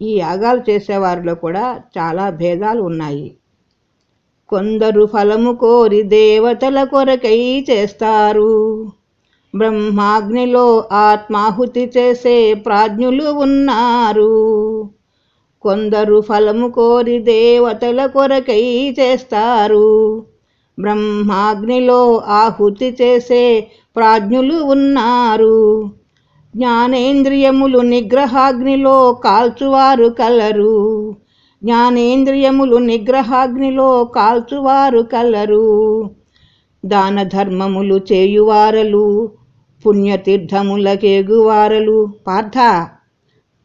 ఈ యాగాలు చేసేవారిలో కూడా చాలా భేదాలు ఉన్నాయి. కొందరు ఫలము కోరి దేవతల కొరకై చేస్తారు. బ్రహ్మాగ్నిలో ఆత్మాహుతి చేసే ప్రాజ్ఞులు ఉన్నారు. కొందరు ఫలము కోరి దేవతల కొరకై చేస్తారు. బ్రహ్మాగ్నిలో ఆహుతి చేసే ప్రాజ్ఞులు ఉన్నారు. జ్ఞానేంద్రియములు నిగ్రహాగ్నిలో కాల్చువారు కలరు. జ్ఞానేంద్రియములు నిగ్రహాగ్నిలో కాల్చువారు కలరు. దాన ధర్మములు చేయువారలు పుణ్యతీర్థములకేగువారలు. పార్థ,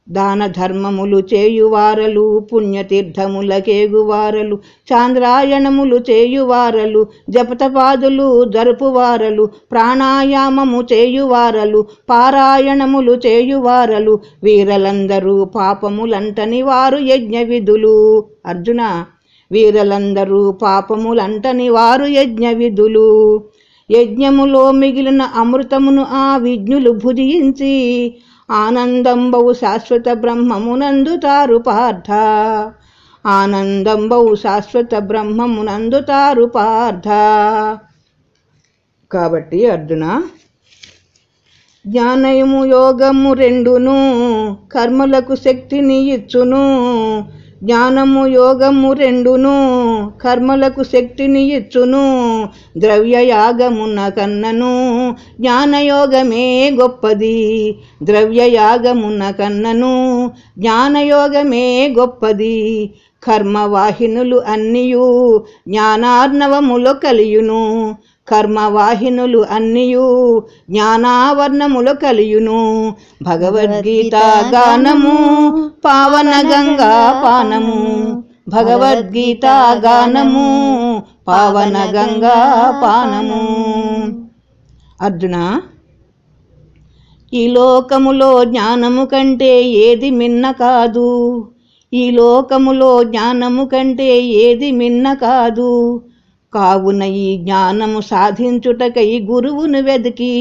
దాన ధర్మములు చేయువారలు పుణ్యతీర్థములకేగువారలు. చాంద్రాయణములు చేయువారలు జపతపాదులు జరుపువారలు. ప్రాణాయామము చేయువారలు పారాయణములు చేయువారలు. వీరలందరూ పాపములంటని వారు యజ్ఞ విధులు. అర్జున, వీరలందరూ పాపములంటని వారు యజ్ఞ విధులు. యజ్ఞములో మిగిలిన అమృతమును ఆ విజ్ఞులు భుజించి ఆనందంబవు శాశ్వత బ్రహ్మమునందుతారు పార్థ. ఆనందంబవు శాశ్వత బ్రహ్మమునందుతారు పార్థ. కాబట్టి అర్జున, జ్ఞానము యోగము రెండును కర్మలకు శక్తిని ఇచ్చును. జ్ఞానము యోగము రెండును కర్మలకు శక్తిని ఇచ్చును. ద్రవ్యయాగమున కన్నను జ్ఞానయోగమే గొప్పది. ద్రవ్యయాగమున కన్నను జ్ఞానయోగమే గొప్పది. కర్మవాహినులు అన్నియు జ్ఞానార్ణవములో కలియును. కర్మవాహినులు అన్నియు జ్ఞానావర్ణములో కలియును. భగవద్గీత గానము పావన గంగా పానము. భగవద్గీత గానము పావన గంగా పానము. అర్జున, ఈ లోకములో జ్ఞానము కంటే ఏది మిన్న కాదు. ఈ లోకములో జ్ఞానము కంటే ఏది మిన్న కాదు. కావున ఈ జ్ఞానము సాధించుటకై గురువును వెదకి.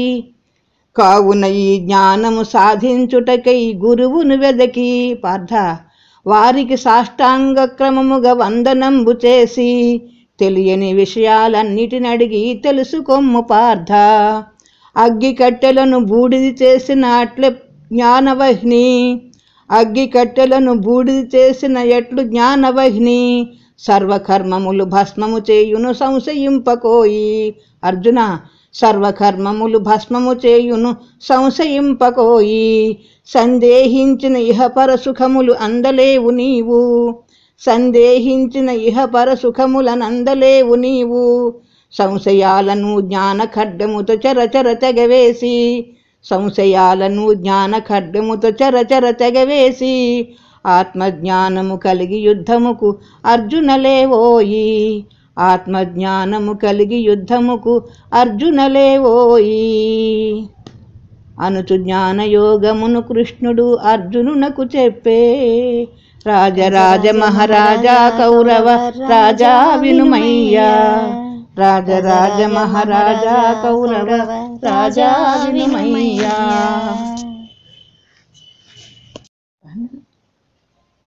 కావున ఈ జ్ఞానము సాధించుటకై గురువును వెదకి పార్థ, వారికి సాష్టాంగ క్రమముగా వందనంబు చేసి తెలియని విషయాలన్నిటిని అడిగి తెలుసుకొమ్ము పార్థ. అగ్గి కట్టెలను బూడిది చేసిన అట్లే జ్ఞానవహ్ని. అగ్గి కట్టెలను బూడిది చేసిన ఎట్లు జ్ఞానవహ్ని. సర్వకర్మములు భస్మము చేయును సంశయింపకోయి. అర్జున, సర్వకర్మములు భస్మము చేయును సంశయింపకోయి. సందేహించిన ఇహపర సుఖములు అందలేవు నీవు. సందేహించిన ఇహపర సుఖములనందలేవు నీవు. సంశయాలను జ్ఞాన ఖడ్గముతో చరచర తెగవేసి. సంశయాలను జ్ఞాన ఖడ్గముతో చరచర తెగవేసి. ఆత్మజ్ఞానము కలిగి యుద్ధముకు అర్జునలేవోయి. ఆత్మజ్ఞానము కలిగి యుద్ధముకు అర్జునలేవోయి. అనుచు జ్ఞానయోగమును కృష్ణుడు అర్జునునకు చెప్పే. రాజరాజ మహారాజా కౌరవ రాజా వినుమయ్యా. రాజరాజ మహారాజా కౌరవ రాజా వినుమయ్యా.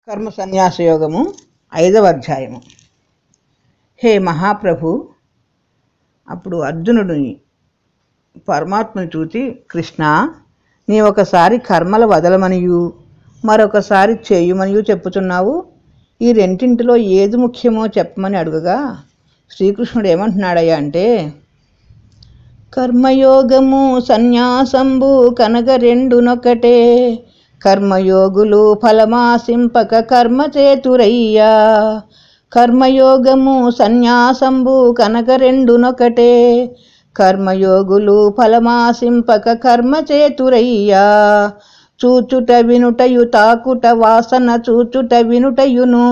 కర్మ సన్యాస యోగము 5వ అధ్యాయము. హే మహాప్రభు, అప్పుడు అర్జునుడిని పరమాత్మని చూచి, కృష్ణ, నీ ఒకసారి కర్మల వదలమనియు మరొకసారి చేయుమనియు చెప్పుచున్నావు. ఈ రెండింటిలో ఏది ముఖ్యమో చెప్పమని అడుగగా శ్రీకృష్ణుడు ఏమంటున్నాడయ్యా అంటే, కర్మయోగము సన్యాసంబు కనగ రెండునొకటే. కర్మయోగులు ఫలమాసింపక కర్మ చేతురయ్యా. కర్మయోగము సన్యాసంబు కనక రెండునొకటే. కర్మయోగులు ఫలమాసింపక కర్మ చేతురయ్యా. చూచుట వినుటయు తాకుట వాసన చూచుట వినుటయును.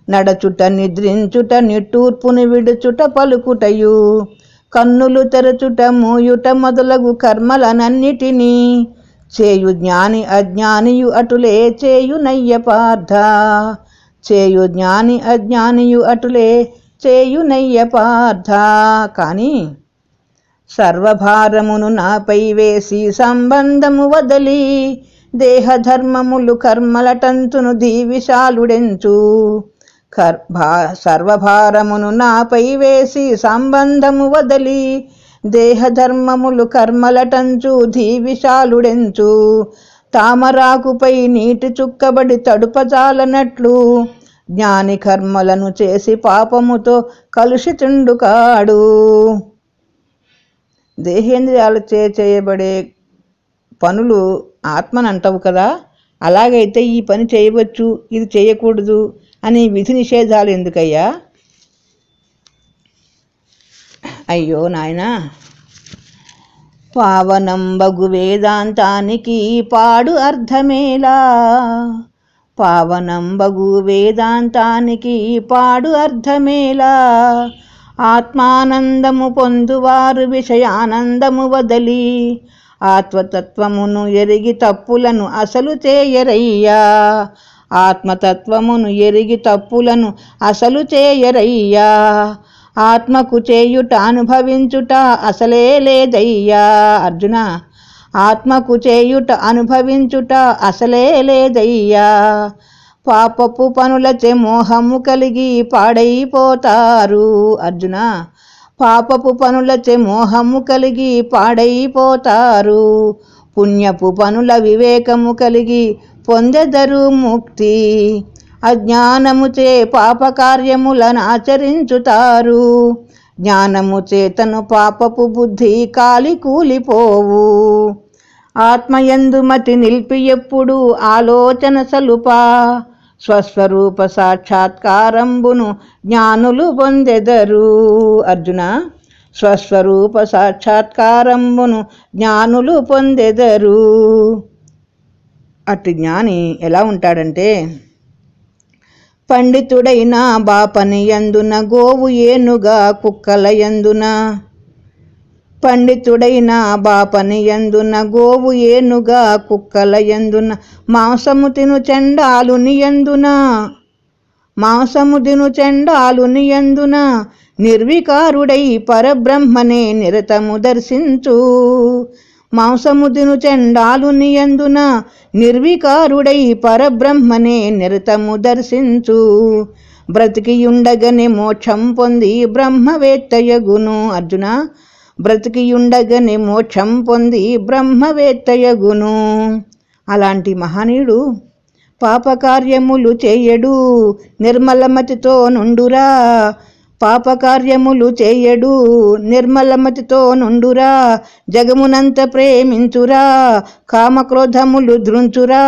నడచుట నిద్రించుట నిట్టూర్పును విడుచుట పలుకుటయు. కన్నులు తెరచుట మూయుట మొదలగు కర్మలనన్నిటినీ చేయు జ్ఞాని అజ్ఞానియు అటులే చేయునయ్య పార్థ. చేయు జ్ఞాని అజ్ఞానియు అటులే చేయునయ్య పార్థ. కానీ సర్వభారమును నాపై వేసి సంబంధము వదలి దేహధర్మములు కర్మలటంతును దీవిశాలుడెంచు. సర్వభారమును నాపై వేసి సంబంధము వదలి దేహధర్మములు కర్మలటంచు ధీవిశాలుడెంచు తామరాకుపై నీటి చుక్కబడి తడుపజాలనట్లు జ్ఞాని కర్మలను చేసి పాపముతో కలుషితుండు కాడు. దేహేంద్రియాలచే చేయబడే పనులు ఆత్మనంటవు కదా, అలాగైతే ఈ పని చేయవచ్చు ఇది చేయకూడదు అని విధి నిషేధాలు ఎందుకయ్యా? అయ్యో నాయనా, పావనంబగు వేదాంతానికి పాడు అర్థమేలా, పావనంబగు వేదాంతానికి పాడు అర్థమేలా, ఆత్మానందము పొందువారు విషయానందము వదలి ఆత్మతత్వమును ఎరిగి తప్పులను అసలు చేయరయ్యా, ఆత్మతత్వమును ఎరిగి తప్పులను అసలు చేయరయ్యా, ఆత్మకు చేయుట అనుభవించుట అసలే లేదయ్యా. అర్జున, ఆత్మకు చేయుట అనుభవించుట అసలే లేదయ్యా. పాపపు పనులచే మోహము కలిగి పాడైపోతారు. అర్జున, పాపపు పనులచే మోహము కలిగి పాడైపోతారు. పుణ్యపు పనుల వివేకము కలిగి పొందెదరు ముక్తి. అజ్ఞానముచే పాపకార్యములను ఆచరించుతారు. జ్ఞానము చేతను పాపపు బుద్ధి కాలి కూలిపోవు. ఆత్మయందు మతి నిలిపి ఎప్పుడు ఆలోచన సలుపా, స్వస్వరూప సాక్షాత్కారంబును జ్ఞానులు పొందెదరు. అర్జున, స్వస్వరూప సాక్షాత్కారంబును జ్ఞానులు పొందెదరు. అట్టి జ్ఞాని ఎలా ఉంటాడంటే, పండితుడైన బాపని యందున గోవు ఏనుగా కుక్కల యందున, పండితుడైన బాపని యందున గోవు ఏనుగా కుక్కల యందున, మాంసము తిను చెండాలుని యందున, మాంసము తిను చెండాలుని యందున, నిర్వికారుడై పరబ్రహ్మనే నిరతము దర్శించు. మాంసము తిను చెండాలుని యందున నిర్వికారుడై పరబ్రహ్మనే నిరతము దర్శించు. బ్రతికియుండగనే మోక్షం పొంది బ్రహ్మవేత్తయగును. అర్జున, బ్రతికియుండగనే మోక్షం పొంది బ్రహ్మవేత్తయగును. అలాంటి మహనీయుడు పాపకార్యములు చేయడు, నిర్మలమతితో నుండురా. పాపకార్యములు చేయడు, నిర్మలమతితో నుండురా. జగమునంత ప్రేమించురా, కామక్రోధములు ధృంచురా.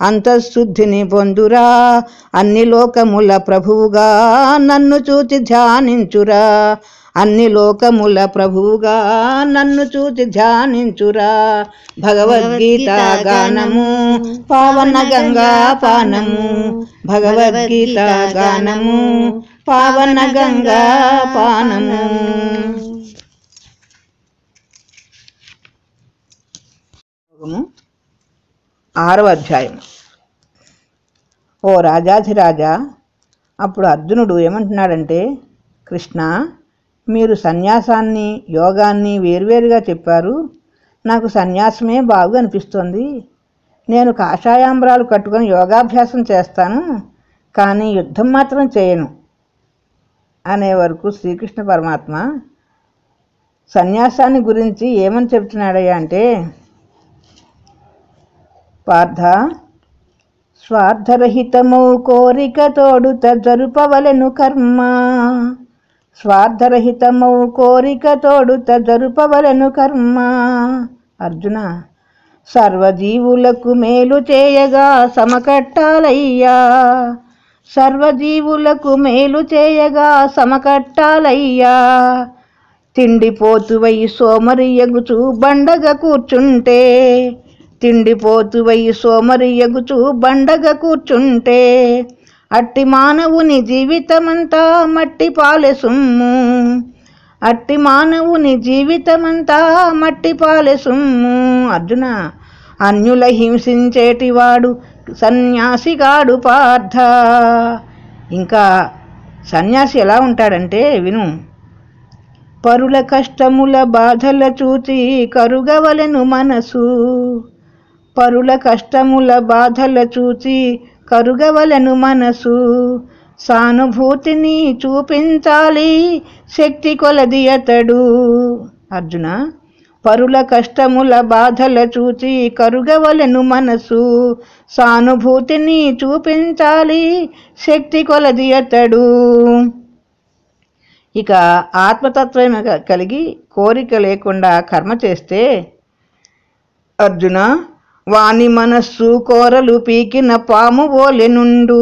అంతఃశుద్ధిని పొందురా, అన్ని లోకముల ప్రభువుగా నన్ను చూచి ధ్యానించురా. అన్ని లోకముల ప్రభువుగా నన్ను చూచి ధ్యానించురా. భగవద్గీత గానము పావన గంగా పానము, భగవద్గీత గానము పావన గంగా పానము. 6వ అధ్యాయం. ఓ రాజాధిరాజా, అప్పుడు అర్జునుడు ఏమంటున్నాడంటే, కృష్ణ, మీరు సన్యాసాన్ని యోగాన్ని వేర్వేరుగా చెప్పారు. నాకు సన్యాసమే బాగు అనిపిస్తోంది. నేను కాషాయాంబరాలు కట్టుకొని యోగాభ్యాసం చేస్తాను, కానీ యుద్ధం మాత్రం చేయను అనే వరకు శ్రీకృష్ణ పరమాత్మ సన్యాసాన్ని గురించి ఏమని చెప్తున్నాడయ్యా అంటే, పార్థ, స్వార్థరహితము కోరిక తోడుత జరుపవలెను కర్మ. స్వార్థరహితము కోరిక తోడుత జరుపవలెను కర్మ. అర్జున, సర్వజీవులకు మేలు చేయగా సమకట్టాలయ్యా. సర్వజీవులకు మేలు చేయగా సమకట్టాలయ్యా. తిండిపోతువై సోమరియగుచు బండగా కూర్చుంటే, తిండిపోతువై సోమరియగుచు బండగా కూర్చుంటే, అట్టి మానవుని జీవితమంతా మట్టి పాలె సుమ్ము. అట్టి మానవుని జీవితమంతా మట్టి పాలె సుమ్ము. అర్జున, అన్యుల హింసించేటివాడు సన్యాసి కాడు పార్థ. ఇంకా సన్యాసి ఎలా ఉంటాడంటే విను. పరుల కష్టముల బాధల చూచి కరుగవలెను మనసు. పరుల కష్టముల బాధల చూచి కరుగవలెను మనసు. సానుభూతిని చూపించాలి శక్తి కొలది అతడు. అర్జున, పరుల కష్టముల బాధల చూచి కరుగవలెను మనసు, సానుభూతిని చూపించాలి శక్తి కొలది అతడు. ఇక ఆత్మతత్వం కలిగి కోరిక లేకుండా కర్మ చేస్తే, అర్జున, వాని మనస్సు కోరలు పీకిన పాము ఓలెనుండు.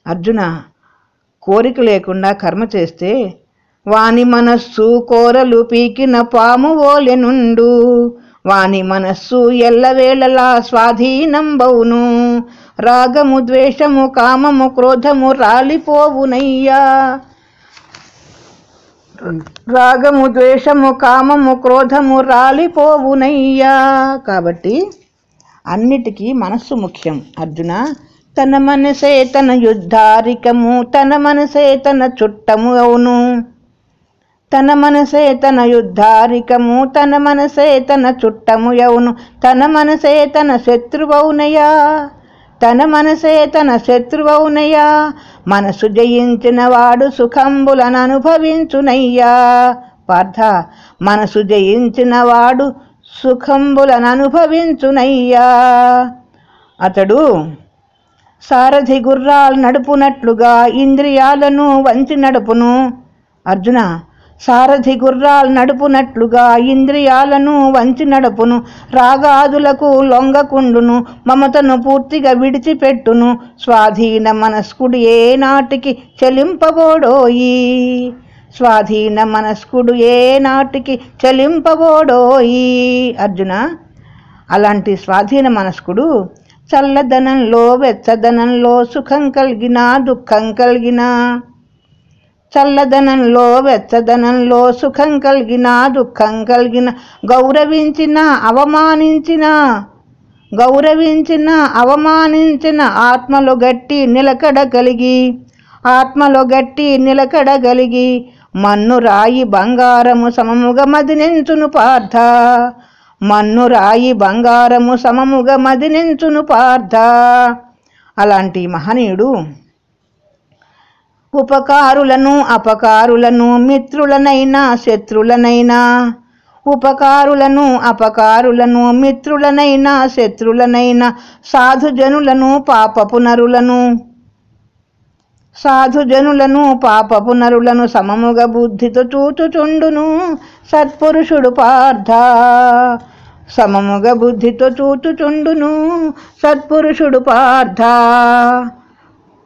అర్జున, కోరిక లేకుండా కర్మ చేస్తే వాని మనస్సు కోరలు పీకిన పాము ఓలెనుండు. వాని మనస్సు ఎల్లవేళలా స్వాధీనంబవును. రాగము ద్వేషము కామము క్రోధము రాలిపోవునయ్యా. రాగము ద్వేషము కామము క్రోధము రాలిపోవునయ్యా. కాబట్టి అన్నిటికీ మనస్సు ముఖ్యం. అర్జున, తన మనసే తన యుద్ధారికము, తన మనసే తన చుట్టము అవును. తన మనసే తన యుద్ధారికము, తన మనసే తన చుట్టము అవును. తన మనసే తన శత్రువౌనయా, తన మనసే తన శత్రువౌనయా. మనసు జయించిన వాడు సుఖంబులను అనుభవించునయ్యా. పార్థ, మనసు జయించిన వాడు సుఖంబులను అనుభవించునయ్యా. అతడు సారథి గుర్రాలు నడుపునట్లుగా ఇంద్రియాలను వంచి నడుపును. అర్జున, సారథి గుర్రాలు నడుపునట్లుగా ఇంద్రియాలను వంచి నడుపును. రాగాదులకు లొంగకుండును, మమతను పూర్తిగా విడిచిపెట్టును. స్వాధీన మనస్కుడు ఏ నాటికి చలింపబోడోయి. స్వాధీన మనస్కుడు ఏ నాటికి చలింపబోడోయి. అర్జున, అలాంటి స్వాధీన మనస్కుడు చల్లదనంలో వెచ్చదనంలో సుఖం కలిగినా దుఃఖం కలిగినా, చల్లదనంలో వెచ్చదనంలో సుఖం కలిగినా దుఃఖం కలిగిన, గౌరవించిన అవమానించిన ఆత్మలో గట్టి నిలకడ కలిగి, ఆత్మలో గట్టి నిలకడ కలిగి, మన్ను రాయి బంగారము సమముగా మదినించును పార్థ. మన్ను రాయి బంగారము సమముగా మదినించును పార్థ. అలాంటి మహనీయుడు ఉపకారులను అపకారులను మిత్రులనైనా శత్రులనైనా, ఉపకారులను అపకారులను మిత్రులనైనా శత్రులనైనా, సాధుజనులను పాపపు నరులను సమముగా బుద్ధితో చూచుచుండును సత్పురుషుడు పార్థ. సమముగా బుద్ధితో చూచుచుండును సత్పురుషుడు పార్థ.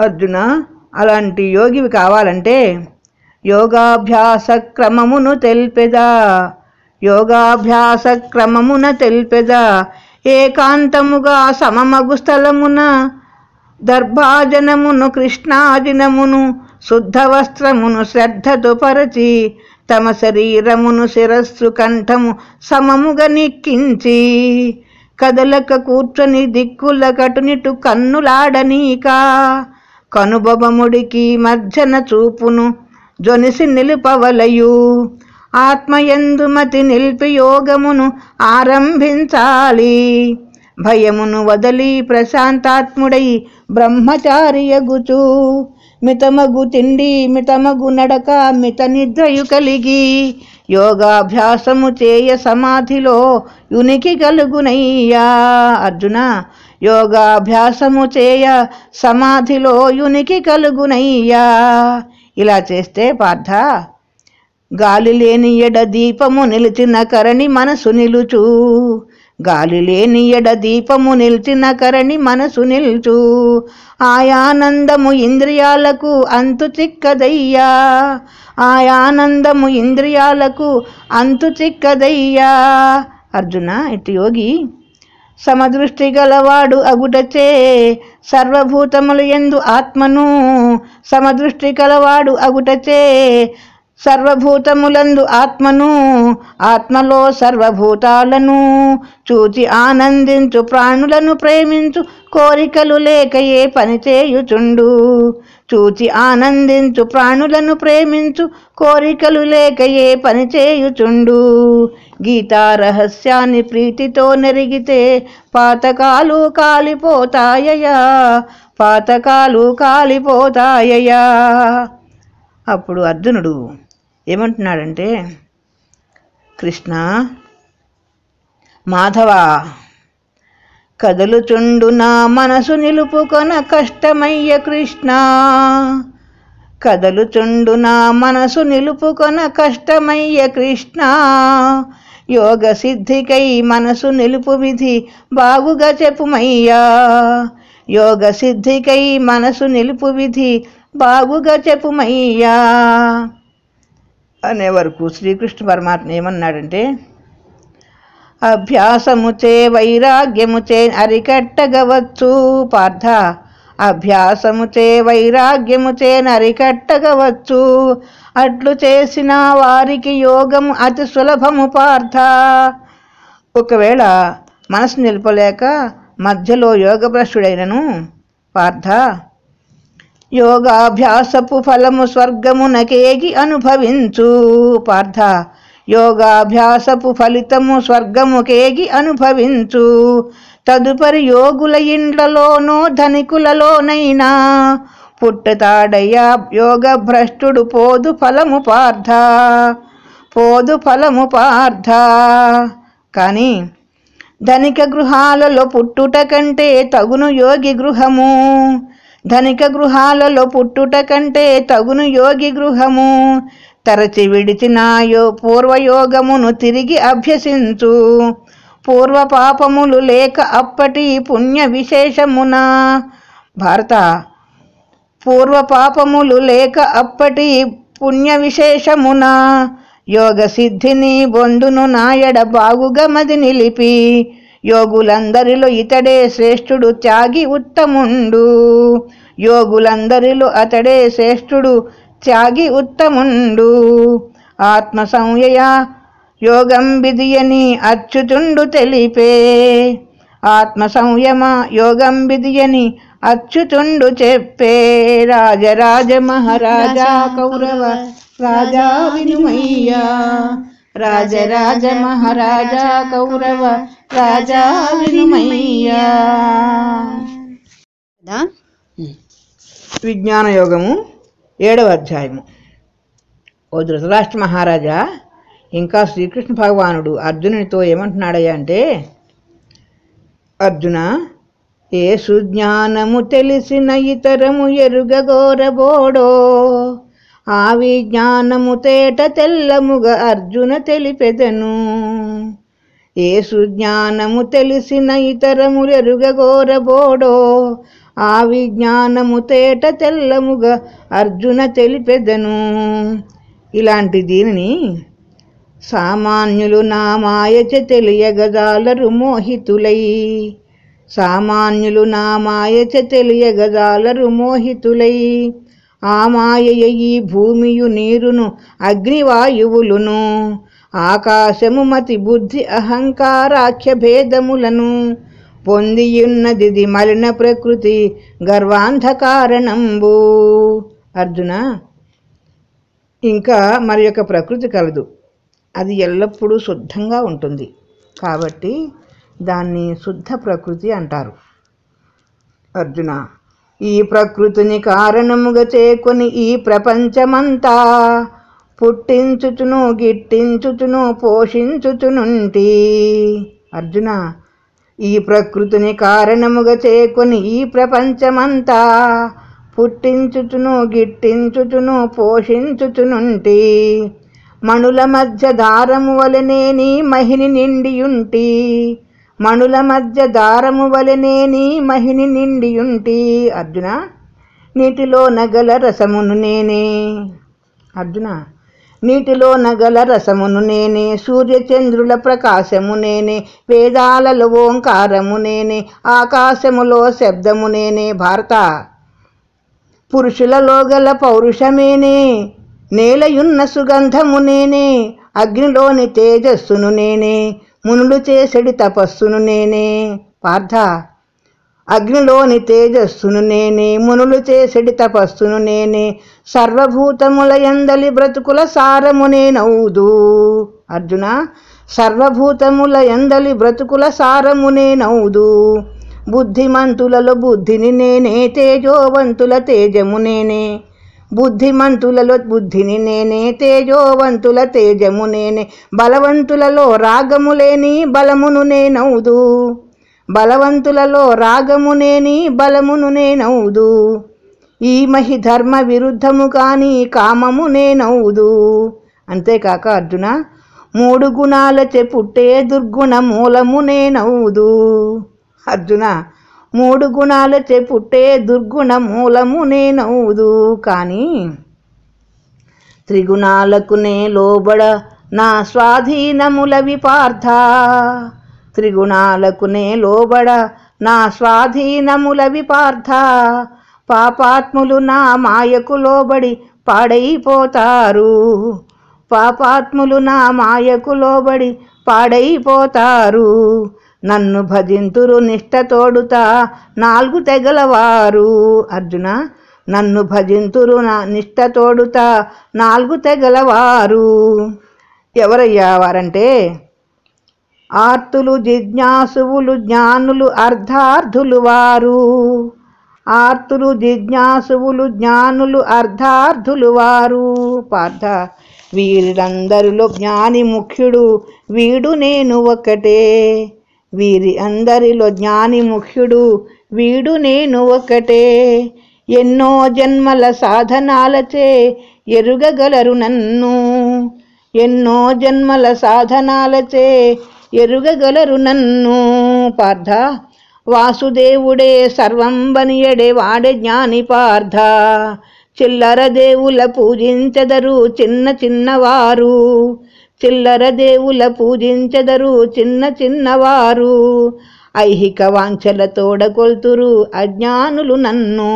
అర్జున, అలాంటి యోగివి కావాలంటే యోగాభ్యాస క్రమమును తెల్పెదా. యోగాభ్యాస క్రమమున తెల్పెదా. ఏకాంతముగా సమమగు స్థలమున దర్భాజనమును కృష్ణాజినమును శుద్ధ వస్త్రమును శ్రద్ధతో పరచి, తమ శరీరమును శిరస్సు కంఠము సమముగా నిక్కించి, కదలక కూర్చొని దిక్కుల కటునిటు కన్నులాడనీక, కనుబొబముడికి మధ్యన చూపును జొనిసి నిలుపవలయు. ఆత్మయందు మతి నిలిపి యోగమును ఆరంభించాలి. భయమును వదలి ప్రశాంతాత్ముడై బ్రహ్మచారియగుచు, మితమగు తిండి మితమగు నడక మిత నిద్రయు కలిగి, యోగాభ్యాసము చేయ సమాధిలో యునికి కలుగునయ్యా. అర్జున, యోగాభ్యాసము చేయ సమాధిలో యునికి కలుగునయ్యా. ఇలా చేస్తే పార్థ, గాలి లేని ఎడ దీపము నిలిచిన కరణి మనసు నిలుచు. గాలి లేని ఎడ దీపము నిలిచిన కరణి మనసు నిల్చు. ఆయానందము ఇంద్రియాలకు అంతు చిక్కదయ్యా. ఆయానందము ఇంద్రియాలకు అంతు చిక్కదయ్యా. అర్జున, ఇటు యోగి సమదృష్టి గలవాడు అగుటచే సర్వభూతములు యందు ఆత్మను, సమదృష్టి గలవాడు అగుటచే సర్వభూతములందు ఆత్మను, ఆత్మలో సర్వభూతాలను చూచి ఆనందించు ప్రాణులను ప్రేమించు కోరికలు లేక ఏ పని చేయుచుండు. చూచి ఆనందించు ప్రాణులను ప్రేమించు కోరికలు లేక ఏ పని చేయుచుండు. గీతా రహస్యాన్ని ప్రీతితో నెరిగితే పాతకాలు కాలిపోతాయయా. పాతకాలు కాలిపోతాయ్యా. అప్పుడు అర్జునుడు ఏమంటున్నాడంటే, కృష్ణ మాధవ, కదలుచుండు నా మనసు నిలుపుకొన కష్టమయ్య కృష్ణ, కదలుచుండు నా మనసు నిలుపుకొన కష్టమయ్య కృష్ణ, యోగ సిద్ధికై మనసు నిలుపు విధి బాగుగా చెప్పుమయ్యా, యోగ సిద్ధికై మనసు నిలుపు విధి బాగుగా చెప్పుమయ్యా అనే వరకు శ్రీకృష్ణ పరమాత్మ ఏమన్నాడంటే, అభ్యాసముచే వైరాగ్యముచే అరికట్టగవచ్చు పార్థ, అభ్యాసముచే వైరాగ్యముచే అరికట్టగవచ్చు, అట్లు చేసిన వారికి యోగము అతి సులభము పార్థ. ఒకవేళ మనసు నిలపలేక మధ్యలో యోగభ్రష్టుడైనను పార్థ, యోగాభ్యాసపు ఫలము స్వర్గమునకేగి అనుభవించు పార్థ, యోగాభ్యాసపు ఫలితము స్వర్గముకేగి అనుభవించు, తదుపరి యోగుల ఇండ్లలోనో ధనికులలోనైనా పుట్టతాడయ్యా యోగ భ్రష్టుడు పోదు ఫలము పార్థ, పోదు ఫలము పార్థ. కానీ ధనిక గృహాలలో పుట్టుట కంటే తగును యోగి గృహము, ధనిక గృహాలలో పుట్టుట కంటే తగును యోగి గృహము, తరచి విడిచిన పూర్వయోగమును తిరిగి అభ్యసించు, పూర్వ పాపములు లేక అప్పటి పుణ్య విశేషమున భారత, పూర్వ పాపములు లేక అప్పటి పుణ్య విశేషమున యోగ సిద్ధిని బొందును నాయడ బాగుగా మది నిలిపి, యోగులందరిలో ఇతడే శ్రేష్ఠుడు త్యాగి ఉత్తముండు, యోగులందరిలో అతడే శ్రేష్ఠుడు త్యాగి ఉత్తముండు, ఆత్మ సంయయ యోగం విధియని అచ్యుతుండు తెలిపే, ఆత్మ సంయమ యోగం విధియని అచ్యుతుండు చెప్పే, రాజరాజ మహారాజా కౌరవ రాజా వినుమయ్యా, రాజరాజ మహారాజా కౌరవ రాజా వినుమయ్యా. విజ్ఞాన యోగము 7వ అధ్యాయము. ఓ ధృతరాష్ట్ర మహారాజా, ఇంకా శ్రీకృష్ణ భగవానుడు అర్జునునితో ఏమంటున్నాడయ్యా అంటే, అర్జున, ఏ సుజ్ఞానము తెలిసిన ఇతరము ఎరుగగోరబోడో, ఆ విజ్ఞానము తేట తెల్లముగా అర్జున తెలిపెదను, ఏ సుజ్ఞానము తెలిసిన ఇతరము ఎరుగగోరబోడో, ఆ విజ్ఞానము తేట తెల్లముగా అర్జున తెలిపెదను. ఇలాంటి దీనిని సామాన్యులు నా మాయచ తెలియగజాలరు మోహితులై, సామాన్యులు నా మాయచ తెలియగజాలరు మోహితులై, ఆ మాయయ ఈ భూమియు నీరును అగ్నివాయువులును ఆకాశము మతి బుద్ధి అహంకారాఖ్య భేదములను పొందియున్నది మలిన ప్రకృతి గర్వాంధకారణంబు. అర్జున, ఇంకా మరి యొక్క ప్రకృతి కలదు, అది ఎల్లప్పుడూ శుద్ధంగా ఉంటుంది, కాబట్టి దాన్ని శుద్ధ ప్రకృతి అంటారు. అర్జున, ఈ ప్రకృతిని కారణముగా చేకొని ఈ ప్రపంచమంతా పుట్టించుచును గిట్టించుచును పోషించుచునుంటి. అర్జున, ఈ ప్రకృతిని కారణముగా చేకొని ఈ ప్రపంచమంతా పుట్టించుచును గిట్టించుచును పోషించుచునుంటి. మణుల మధ్య దారము వలెనేని మహిని నిండియుంటి, మణుల మధ్య దారము వలెనేని మహిని నిండియుంటి. అర్జున, నీటిలో నగల రసమును నేనే. అర్జున, నీటిలో నగల రసమును నేనే, సూర్యచంద్రుల ప్రకాశము నేనే, వేదాలలో ఓంకారము నేనే, ఆకాశములో శబ్దము నేనే. భారత, పురుషులలో గల పౌరుషమేనే, నేలయున్న సుగంధము నేనే, అగ్నిలోని తేజస్సును నేనే, మునులు చేసెడి తపస్సును నేనే. పార్థ, అగ్నిలోని తేజస్సును నేనే, మునులు చేసెడి తపస్సును నేనే, సర్వభూతముల యందలి బ్రతుకుల సారము నేనౌదు. అర్జున, సర్వభూతముల యందలి బ్రతుకుల సారము నేనౌదు. బుద్ధిమంతులలో బుద్ధిని నేనే, తేజోవంతుల తేజము నేనే. బుద్ధిమంతులలో బుద్ధిని నేనే, తేజోవంతుల తేజము నేనే. బలవంతులలో రాగము లేని బలమును నేనౌదు. బలవంతులలో రాగము నేని బలమును నేనౌదు. ఈ మహి ధర్మ విరుద్ధము కాని కామము నేనౌదు. అంతేకాక అర్జున, 3 గుణాలచే పుట్టే దుర్గుణ మూలము నేనౌదు. అర్జున, 3 గుణాలచే పుట్టే దుర్గుణ మూలము నేనౌదు. కానీ త్రిగుణాలకు నే లోబడ నా స్వాధీనములవి పార్థ. త్రిగుణాలకు నే లోబడ నా స్వాధీనములవి పార్థ. పాపాత్ములు నా మాయకు లోబడి పాడైపోతారు. పాపాత్ములు నా మాయకు లోబడి పాడైపోతారు. నన్ను భజింతురు నిష్ఠతోడుతా 4 తెగలవారు. అర్జున, నన్ను భజింతురు నా నిష్ఠతోడుతా 4 తెగలవారు. ఎవరయ్యా వారంటే, ఆర్తులు, జిజ్ఞాసువులు, జ్ఞానులు, అర్ధార్థులు వారు. ఆర్తులు, జిజ్ఞాసువులు, జ్ఞానులు, అర్ధార్థులు వారు. పార్థ, వీరందరిలో జ్ఞాని ముఖ్యుడు, వీడు నేను ఒక్కటే. వీరి అందరిలో జ్ఞాని ముఖ్యుడు, వీడు నేను ఒక్కటే. ఎన్నో జన్మల సాధనాలచే ఎరుగగలరు నన్ను. ఎన్నో జన్మల సాధనాలచే ఎరుగగలరు నన్ను. పార్థ, వాసుదేవుడే సర్వం బనియడే వాడే జ్ఞాని పార్థ. చిల్లర దేవుల పూజించెదరు చిన్న చిన్నవారు. చిల్లర దేవుల పూజించెదరు చిన్న చిన్నవారు. ఐహిక వాంఛల తోడకొల్తురు అజ్ఞానులు నన్ను.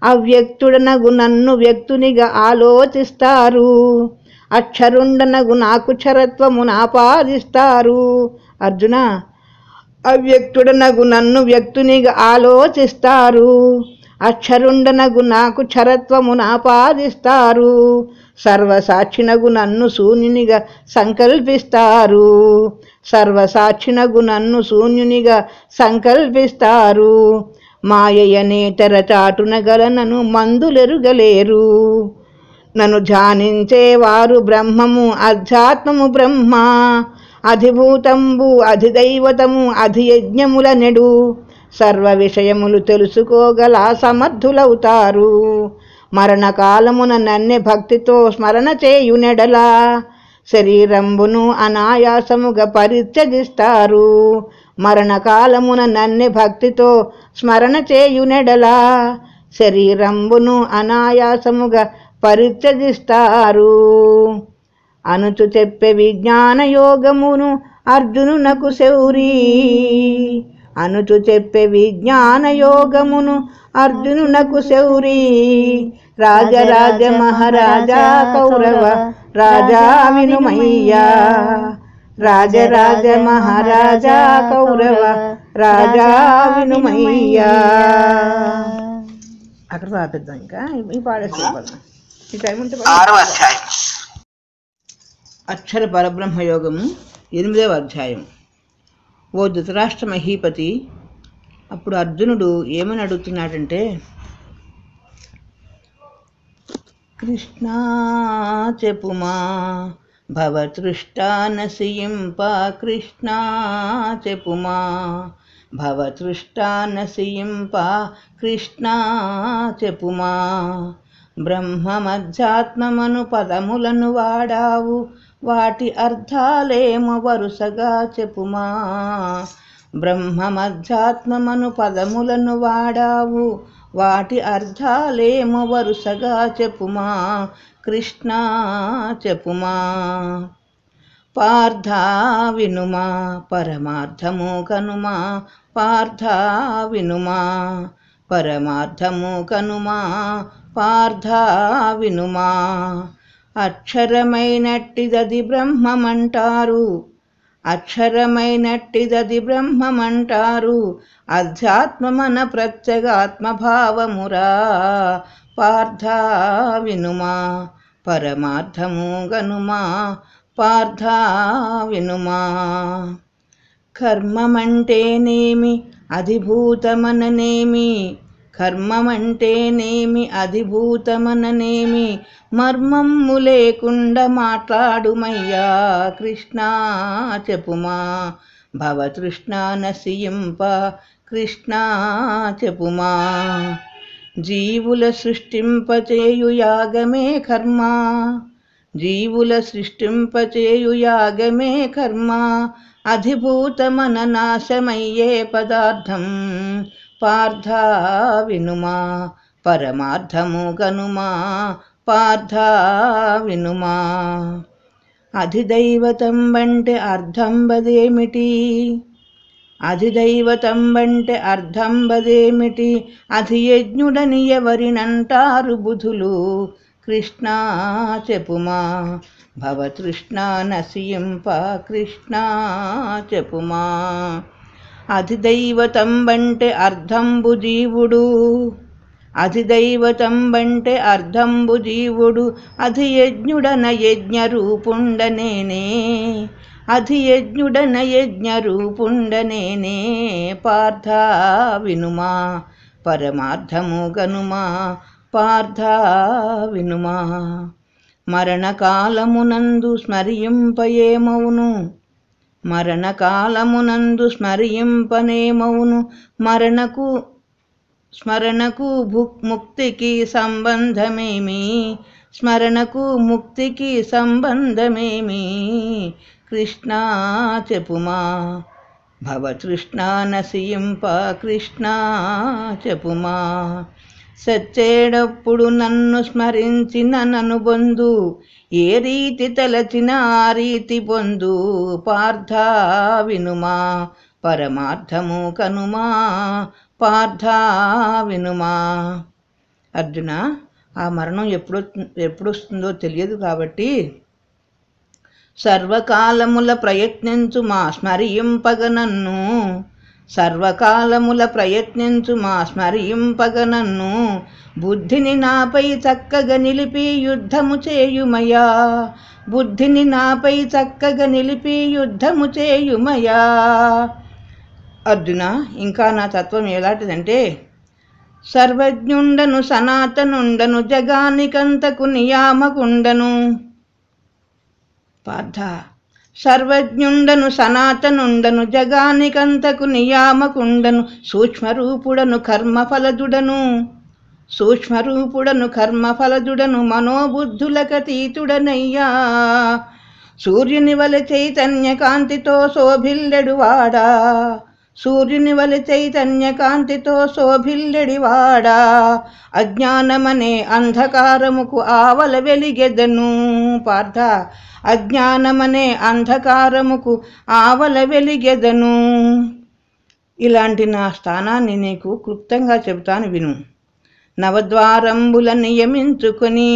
అవ్యక్తుడనగు నన్ను వ్యక్తునిగా ఆలోచిస్తారు. అక్షరుండనగు నాకు క్షరత్వమును ఆపాదిస్తారు. అర్జున, అవ్యక్తుడనగు నన్ను వ్యక్తునిగా ఆలోచిస్తారు. అక్షరుండనగు నాకు క్షరత్వమును ఆపాదిస్తారు. సర్వసాక్షినగు నన్ను శూన్యునిగా సంకల్పిస్తారు. సర్వసాక్షినగు నన్ను శూన్యునిగా సంకల్పిస్తారు. మాయయనేతర చాటున గల నన్ను మందులెరుగలేరు. నన్ను ధ్యానించేవారు బ్రహ్మము అధ్యాత్మము బ్రహ్మ. అధిభూతంబు అధిదైవతము అధియజ్ఞముల నెడు. సర్వ విషయములు తెలుసుకోగల సమర్థులవుతారు. మరణకాలమున నన్నే భక్తితో స్మరణ చేయునెడల శరీరంబును అనాయాసముగా పరిత్యజిస్తారు. మరణకాలమున నన్నే భక్తితో స్మరణ చేయునెడల శరీరంబును అనాయాసముగా పరిత్యజిస్తారు. అనుచు చెప్పే విజ్ఞాన యోగమును అర్జునునకు శౌరీ. అనుచు చెప్పే విజ్ఞాన యోగమును అర్జునునకు శౌరీ. రాజరాజ మహారాజా కౌరవ రాజా వినుమయ్యా. రాజరాజ మహారాజా కౌరవ రాజా వినుమయ్యా. అక్కడ రాపిద్దాం. ఇంకా ఈ పాడేసుకోవాలి. ఈ టైం ఉంటే అక్షర పరబ్రహ్మ యోగము 8వ అధ్యాయం. ఓ ధృతరాష్ట్ర మహీపతి, అప్పుడు అర్జునుడు ఏమని అడుగుతున్నాడంటే, కృష్ణా చెప్పుమా భవతృష్టానసియింప. కృష్ణా చెప్పుమా భవతృష్టానసియింప. కృష్ణా చెప్పుమా. బ్రహ్మమధ్యాత్మమను పదములను వాడావు, వాటి అర్థాలేమో వరుసగా చెప్పుమా. బ్రహ్మమధ్యాత్మమను పదములను వాడావు, వాటి అర్థాలేమో వరుసగా చెప్పుమా. కృష్ణ చెప్పుమా. పార్థ వినుమా పరమార్థము కనుమా. పార్థ వినుమా పరమార్థము కనుమా. పార్థ వినుమా. అక్షరమైనట్టిదది బ్రహ్మమంటారు. అక్షరమైనట్టిదది బ్రహ్మమంటారు. అధ్యాత్మమన ప్రత్యేగాత్మభావమురా. పార్థ వినుమా పరమార్థము గనుమా. పార్థ వినుమా. కర్మమంటేనేమి అధిభూతమననేమి, కర్మమంటేనేమి అధిభూతమననేమి, మర్మమ్ము లేకుండా మాట్లాడుమయ్యా కృష్ణ చెప్పుమా, భవతృష్ణ నశింప కృష్ణ చెప్పుమా. జీవుల సృష్టింపచేయు యాగమే కర్మ, జీవుల సృష్టింపచేయు యాగమే కర్మ, అధిభూతమన నాశమయ్యే పదార్థం పార్థ వినుమా, పరమార్థము గనుమా పార్థ వినుమా. అధిదైవతం అంటే అర్థం బదేమిటి, అధిదైవతం అంటే అర్థం బదేమిటి, అధియజ్ఞుడని ఎవరినంటారు బుధులు కృష్ణ చెప్పుమా, భవతృష్ణ నశింప కృష్ణ చెప్పుమా. అధిదైవతం అంటే అర్థంబు జీవుడు, అధిదైవతం అంటే అర్థంబు జీవుడు, అధియజ్ఞుడన యజ్ఞరూపుండనేనే, అధియజ్ఞుడన యజ్ఞరూపుండనేనే పార్థ వినుమా, పరమార్థము గనుమా పార్థ వినుమా. మరణకాలమునందు స్మరింపయేమౌను, మరణకాలమునందు స్మరింపనేమౌను, స్మరణకు ముక్తికి సంబంధమేమి, స్మరణకు ముక్తికి సంబంధమేమి కృష్ణ చెప్పుమా, భవతృష్ణ నశింప కృష్ణ చెప్పుమా. సచ్చేటప్పుడు నన్ను స్మరించిన నన్ను పొందు, ఏ రీతి తలచిన ఆ రీతి పొందు పార్థ వినుమా, పరమార్థము కనుమా పార్థ వినుమా. అర్జున, ఆ మరణం ఎప్పుడు వస్తుందో తెలియదు కాబట్టి సర్వకాలముల ప్రయత్నించు మా స్మరింపగ నన్ను, సర్వకాలముల ప్రయత్నించు మా స్మరింపగ నన్ను, బుద్ధిని నాపై చక్కగా నిలిపి యుద్ధము చేయుమయా, బుద్ధిని నాపై చక్కగా నిలిపి యుద్ధము చేయుమయా. అర్జున, ఇంకా నా తత్వం ఎలాంటిదంటే, సర్వజ్ఞుండను సనాతనుండను జగానికంతకు నియామకుండను పార్థ, సర్వజ్ఞుండను సనాతనుండను జగానికంతకు నియామకుండను, సూక్ష్మరూపుడను కర్మఫలదుడను, సూక్ష్మరూపుడను కర్మఫలదుడను, మనోబుద్ధులకతీతుడనయ్యా. సూర్యుని వలె చైతన్య కాంతితో శోభిల్లెడువాడా, సూర్యుని వలె చైతన్య కాంతితో శోభిల్లెడివాడా, అజ్ఞానమనే అంధకారముకు ఆవల వెలిగెదను పార్థ, అజ్ఞానమనే అంధకారముకు ఆవల వెలిగెదను. ఇలాంటి నా స్థానాన్ని నీకు క్లుప్తంగా చెబుతాను విను. నవద్వారంబుల నియమించుకొని,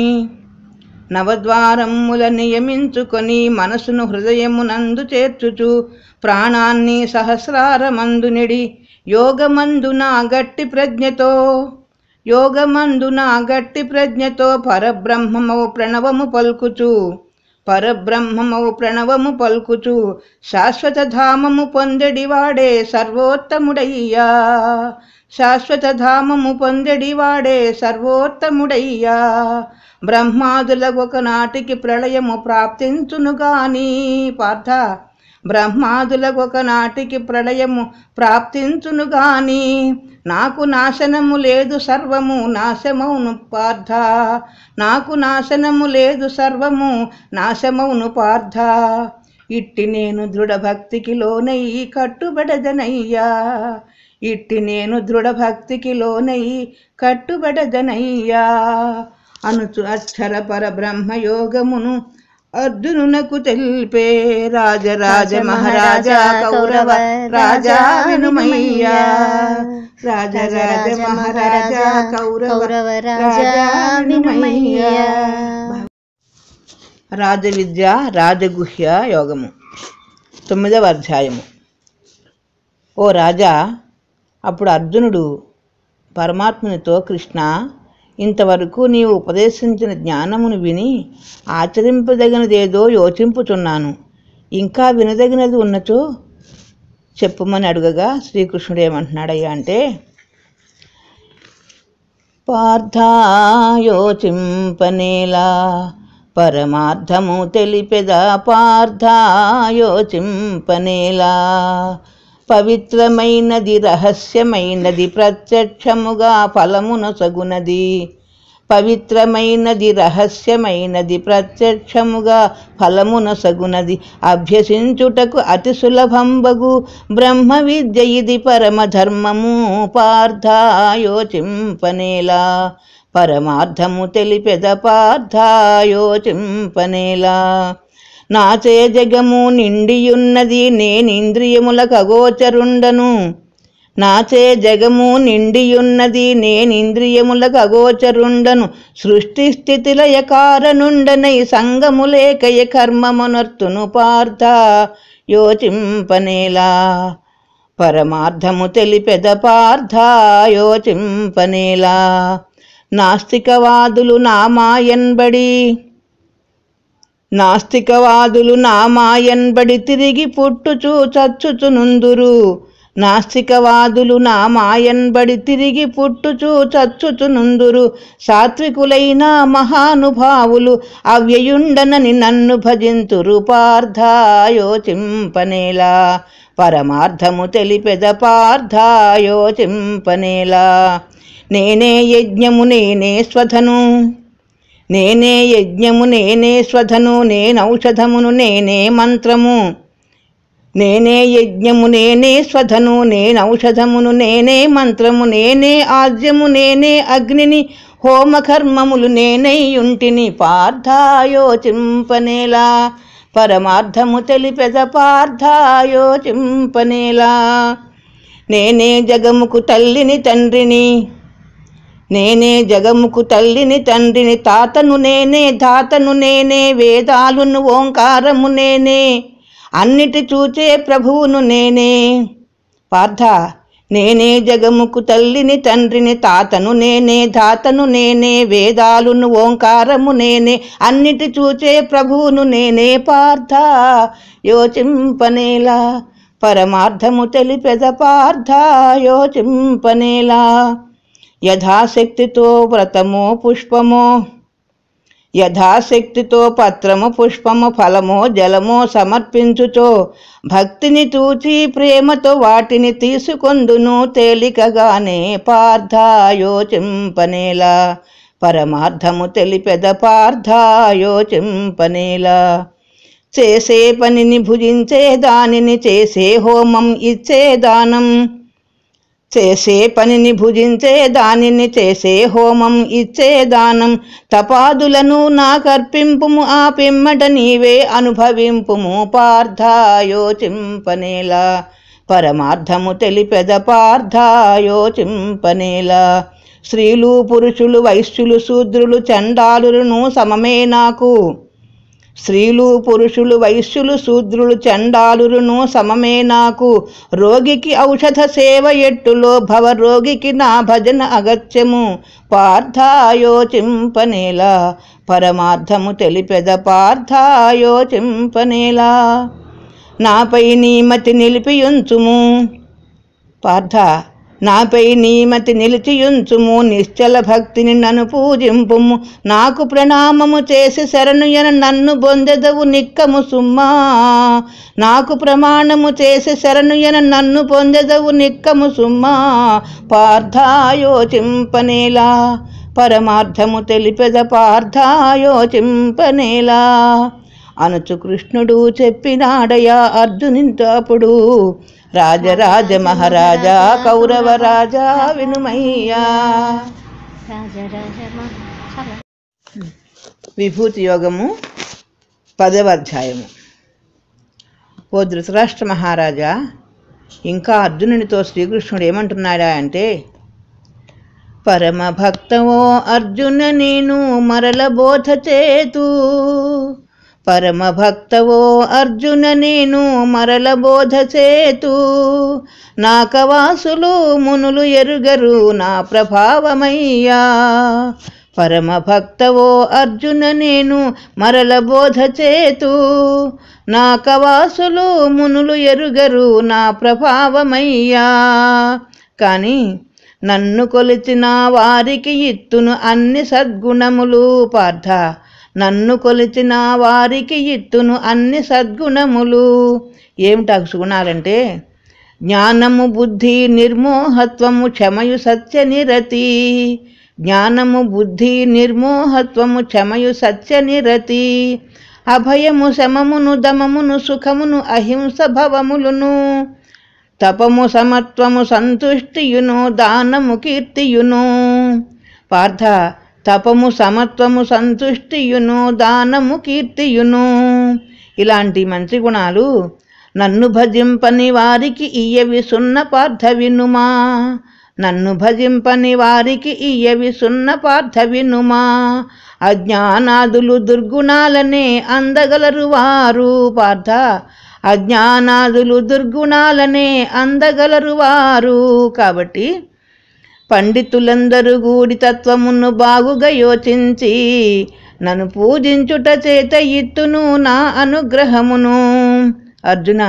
నవద్వారముల నియమించుకొని, మనసును హృదయమునందు చేర్చుచు, ప్రాణాన్ని సహస్రారమందు నిడి, యోగమందున గట్టి ప్రజ్ఞతో, యోగమందున గట్టి ప్రజ్ఞతో పరబ్రహ్మమౌ ప్రణవము పలుకుచు, పరబ్రహ్మమౌ ప్రణవము పలుకుచు, శాశ్వత ధామము పొందెడివాడే సర్వోత్తముడయ్యా, శాశ్వత ధామము పొందెడివాడే సర్వోత్తముడయ్యా. బ్రహ్మాదుల ఒకనాటికి ప్రళయము ప్రాప్తించును గాని పార్థ, బ్రహ్మాదుల ఒకనాటికి ప్రళయము ప్రాప్తించును గాని, నాకు నాశనము లేదు సర్వము నాశమౌను పార్థ, నాకు నాశనము లేదు సర్వము నాశమౌను పార్థ. ఇట్టి నేను దృఢభక్తికి లోనై కట్టుబడదనయ్యా, ఇట్టి నేను దృఢభక్తికి లోనై కట్టుబడదనయ్యా అనుచు అక్షర పరబ్రహ్మయోగమును అర్జునునకు తెలిపే రాజరాజ మహారాజా కౌరవ రాజా వినుమయ్యా, రాజరాజ మహారాజా కౌరవ రాజా వినుమయ్యా. రాజవిద్య రాజగుహ్య యోగము 9వ అధ్యాయము. ఓ రాజా, అప్పుడు అర్జునుడు పరమాత్మునితో, కృష్ణ, ఇంతవరకు నీవు ఉపదేశించిన జ్ఞానమును విని ఆచరింపదగినదేదో యోచింపుచున్నాను. ఇంకా వినదగినది ఉన్నచో చెప్పుమని అడుగగా శ్రీకృష్ణుడు ఏమంటున్నాడయ్యా అంటే, పార్థాయోచింపనేలా పరమార్థము తెలిపెద పార్థాయోచింపనేలా పవిత్రమైనది రహస్యమైనది ప్రత్యక్షముగా ఫలమునొసగునది పవిత్రమైనది రహస్యమైనది ప్రత్యక్షముగా ఫలమునొసగునది అభ్యసించుటకు అతి సులభంబగు బ్రహ్మ విద్య ఇది పరమధర్మము పార్థాయోచింపనేలా పరమార్థము తెలిపెద పార్థాయోచింపనేలా నాచే జగము నిండియున్నది నేనింద్రియములకు అగోచరుండను నాచే జగము నిండియున్నది నేనింద్రియములకు అగోచరుండను సృష్టి స్థితిలయ కారణుండనై సంగములేకయ కర్మమునర్తును పార్థాయోచింపనేలా పరమార్థము తెలిపెద పార్థాయోచింపనేలా నాస్తికవాదులు నా మాయన్బడి తిరిగి పుట్టుచు చచ్చుచునుందురు నాస్తికవాదులు నా మాయన్బడి తిరిగి పుట్టుచు చచ్చుచునుందురు సాత్వికులైన మహానుభావులు అవ్యయుండనని నన్ను భజింతురు పార్థాయోచింపనేలా పరమార్థము తెలిపెద పార్థాయోచింపనేలా నేనే యజ్ఞము నేనే స్వధను నేనౌషధమును నేనే మంత్రము నేనే యజ్ఞము నేనే స్వధను నేనౌషధమును నేనే మంత్రము నేనే ఆజ్యము నేనే అగ్నిని హోమకర్మములు నేనైయుంటిని పార్థాయోచింపనేలా పరమార్థము తెలిపెద పార్థాయోచింపనేలా నేనే జగముకు తల్లిని తండ్రిని తాతను నేనే ధాతను నేనే వేదాలును ఓంకారము నేనే అన్నిటి చూచే ప్రభువును నేనే పార్థ నేనే జగముకు తల్లిని తండ్రిని తాతను నేనే ధాతను నేనే వేదాలును ఓంకారము నేనే అన్నిటి చూచే ప్రభువును నేనే పార్థాయోచింపనేలా పరమార్థము తెలిపెద పార్థాయోచింపనేలా యథాశక్తితో వ్రతమో పుష్పమో యథాశక్తితో పత్రము పుష్పము ఫలమో జలమో సమర్పించుచో భక్తిని తూచి ప్రేమతో వాటిని తీసుకొందును తేలికగానే పార్థాయోచింపనేలా పరమార్థము తెలిపెద పార్థాయోచింపనేలా చేసే పనిని భుజించే దానిని చేసే హోమం ఇచ్చే దానం చేసే పనిని భుజించే దానిని చేసే హోమం ఇచ్చే దానం తపాదులను నాకర్పింపుము ఆ పిమ్మట నీవే అనుభవింపుము పార్థాయోచింపనేలా పరమార్థము తెలిపెద పార్థాయోచింపనేలా స్త్రీలు పురుషులు వైశ్యులు శూద్రులు చండాలులను సమమే నాకు స్త్రీలు పురుషులు వైశ్యులు శూద్రులు చండాలురును సమమే నాకు రోగికి ఔషధ సేవ ఎట్టులో భవరోగికి నా భజన అగత్యము పార్థాయోచింపనేలా పరమార్థము తెలిపెద పార్థాయోచింపనేలా నాపై నీమతి నిలిపియుంచుము పార్థ నాపై నీమతి నిలిచియుంచుము నిశ్చల భక్తిని నన్ను పూజింపుము నాకు ప్రణామము చేసి శరణుయన నన్ను బొందెదవు నిక్కము సుమ్మా నాకు ప్రమాణము చేసి శరణుయన నన్ను పొందెదవు నిక్కము సుమ్మా పార్థాయోచింపనేలా పరమార్థము తెలిపెద పార్థాయోచింపనేలా అనుచు కృష్ణుడు చెప్పినాడయా అర్జునితో అప్పుడు రాజరాజ మహారాజా కౌరవ రాజా వినుమయ్యా. విభూతి యోగము 10వ అధ్యాయము. ఓ ధృతరాష్ట్ర మహారాజా, ఇంకా అర్జునునితో శ్రీకృష్ణుడు ఏమంటున్నాడా అంటే, పరమ భక్తవో అర్జున నేను మరల బోధ చేతు పరమ భక్తవో అర్జున నేను మరల బోధ చేతు నాకవాసులు మునులు ఎరుగరు నా ప్రభావమయ్యా పరమ భక్తవో అర్జున నేను మరల బోధ చేతు, నా కవాసులు మునులు ఎరుగరు నా ప్రభావమయ్యా. కాని నన్ను కొలిచిన వారికి ఇత్తును అన్ని సద్గుణములు పార్థ, నన్ను కొలిచిన వారికి ఇత్తును అన్ని సద్గుణములు. ఏమిటా సుగుణాలంటే జ్ఞానము, బుద్ధి, నిర్మోహత్వము, క్షమయు, సత్యనిరతి. జ్ఞానము, బుద్ధి, నిర్మోహత్వము, క్షమయు, సత్యనిరతి. అభయము, శమమును, దమమును, సుఖమును, అహింస భవములును. తపము, సమత్వము, సంతుష్టియును, దానము, కీర్తియును. పార్థ, తపము, సమత్వము, సంతుష్టియును, దానము, కీర్తియును. ఇలాంటి మంచి గుణాలు నన్ను భజింపని వారికి ఇయ్యవి సున్న పార్థ వినుమా. నన్ను భజింపని వారికి ఇయ్యవి సున్న పార్థ వినుమా. అజ్ఞానాదులు దుర్గుణాలనే అందగలరు వారు పార్థ, అజ్ఞానాదులు దుర్గుణాలనే అందగలరు వారు. కాబట్టి పండితులందరూ గూడి తత్వమును బాగుగా యోచించి నన్ను పూజించుట చేత ఇత్తును నా అనుగ్రహమును. అర్జున,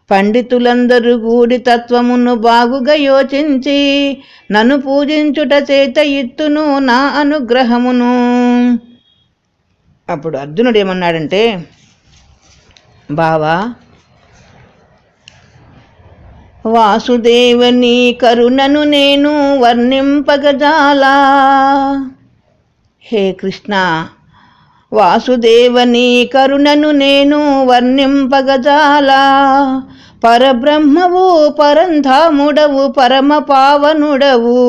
పండితులందరూ గూడి తత్వమును బాగుగా యోచించి నన్ను పూజించుట చేత ఇత్తును నా అనుగ్రహమును. అప్పుడు అర్జునుడు ఏమన్నాడంటే, బావా, వాసుదేవని కరుణను నేను వర్ణింపగజాలా. హే కృష్ణ, వాసుదేవని కరుణను నేను వర్ణింపగజాలా. పరబ్రహ్మవు, పరంధాముడవు, పరమ పావనుడవు.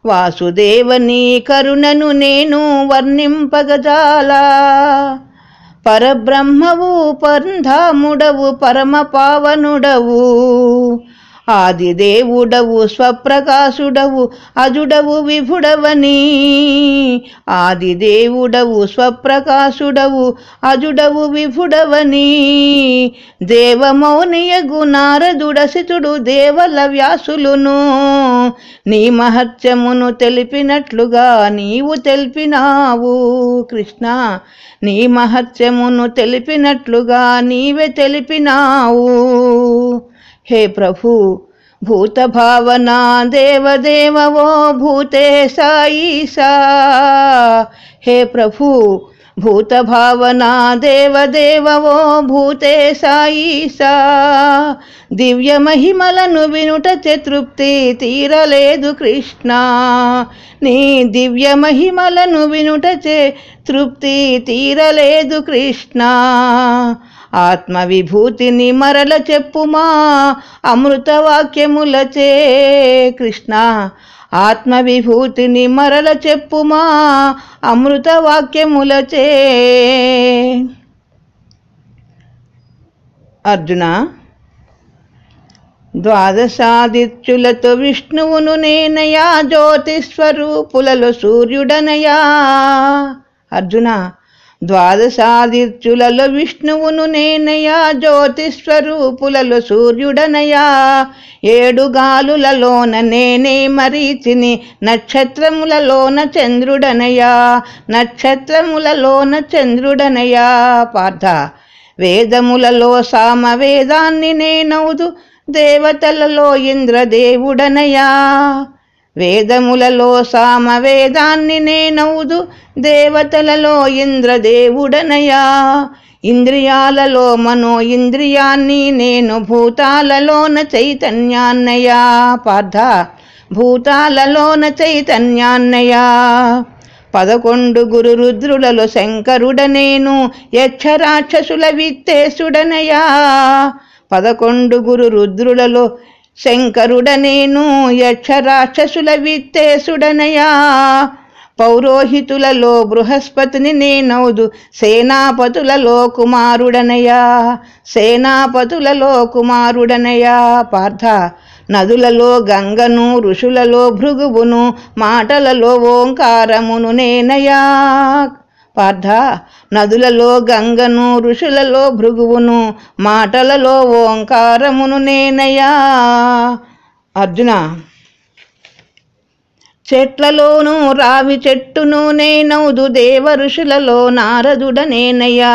వాసుదేవని కరుణను నేను వర్ణింపగజాలా. పరబ్రహ్మవు, పరంధాముడవు, పరమ పావనుడవు. ఆదిదేవుడవు, స్వప్రకాశుడవు, అజుడవు, విభుడవని. ఆదిదేవుడవు, స్వప్రకాశుడవు, అజుడవు, విభుడవని. దేవమౌనియగు నారదుడసితుడు, దేవల వ్యాసులును నీ మహత్యమును తెలిపినట్లుగా నీవు తెలిపినావు. కృష్ణ, నీ మహత్యమును తెలిపినట్లుగా నీవే తెలిపినావు. హే ప్రభు, భూత భావన దేవదేవవో భూతేశా ఈశా. హే ప్రభు, భూత భావన దేవదేవవో భూతేశా ఈశా. దివ్య మహిమలను వినుటచే తృప్తి తీరలేదు కృష్ణ. నీ దివ్య మహిమలను వినుటచే తృప్తి తీరలేదు కృష్ణ. ఆత్మ విభూతిని మరల చెప్పుమా అమృతవాక్యములచే. కృష్ణ, ఆత్మ విభూతిని మరల చెప్పుమా అమృతవాక్యములచే. అర్జున, ద్వాదశాదిత్యులతో విష్ణువును నేనయా, జ్యోతిస్వరూపులలో సూర్యుడనయా. అర్జున, ద్వాదశాదిత్యులలో విష్ణువును నేనయా, జ్యోతిస్వరూపులలో సూర్యుడనయా. ఏడుగాలులలోన నేనే మరీచిని, నక్షత్రములలోన చంద్రుడనయా. నక్షత్రములలోన చంద్రుడనయా. పార్థ, వేదములలో సామవేదాన్ని నేనౌదు, దేవతలలో ఇంద్రదేవుడనయా. వేదములలో సామవేదాన్ని నేనౌదు, దేవతలలో ఇంద్రదేవుడనయా. ఇంద్రియాలలో మనో ఇంద్రియాన్ని నేను, భూతాలలోన చైతన్యాన్నయా. పార్థ, భూతాలలోన చైతన్యాన్నయా. 11 గురు రుద్రులలో శంకరుడనేను, యక్షరాక్షసుల విత్తేశుడనయా. 11 గురు రుద్రులలో శంకరుడనేను, యక్షరాక్షసుల విత్తేశుడనయా. పౌరోహితులలో బృహస్పతిని నేనౌదు, సేనాపతులలో కుమారుడనయా. సేనాపతులలో కుమారుడనయా. పార్థ, నదులలో గంగను, ఋషులలో భృగువును, మాటలలో ఓంకారమును నేనయా. పార్థ, నదులలో గంగను, ఋషులలో భృగువును, మాటలలో ఓంకారమును నేనయా. అర్జున, చెట్లలోనూ రావి చెట్టును నేనౌదు దేవ ఋషులలో నారదుడనేనయ్యా.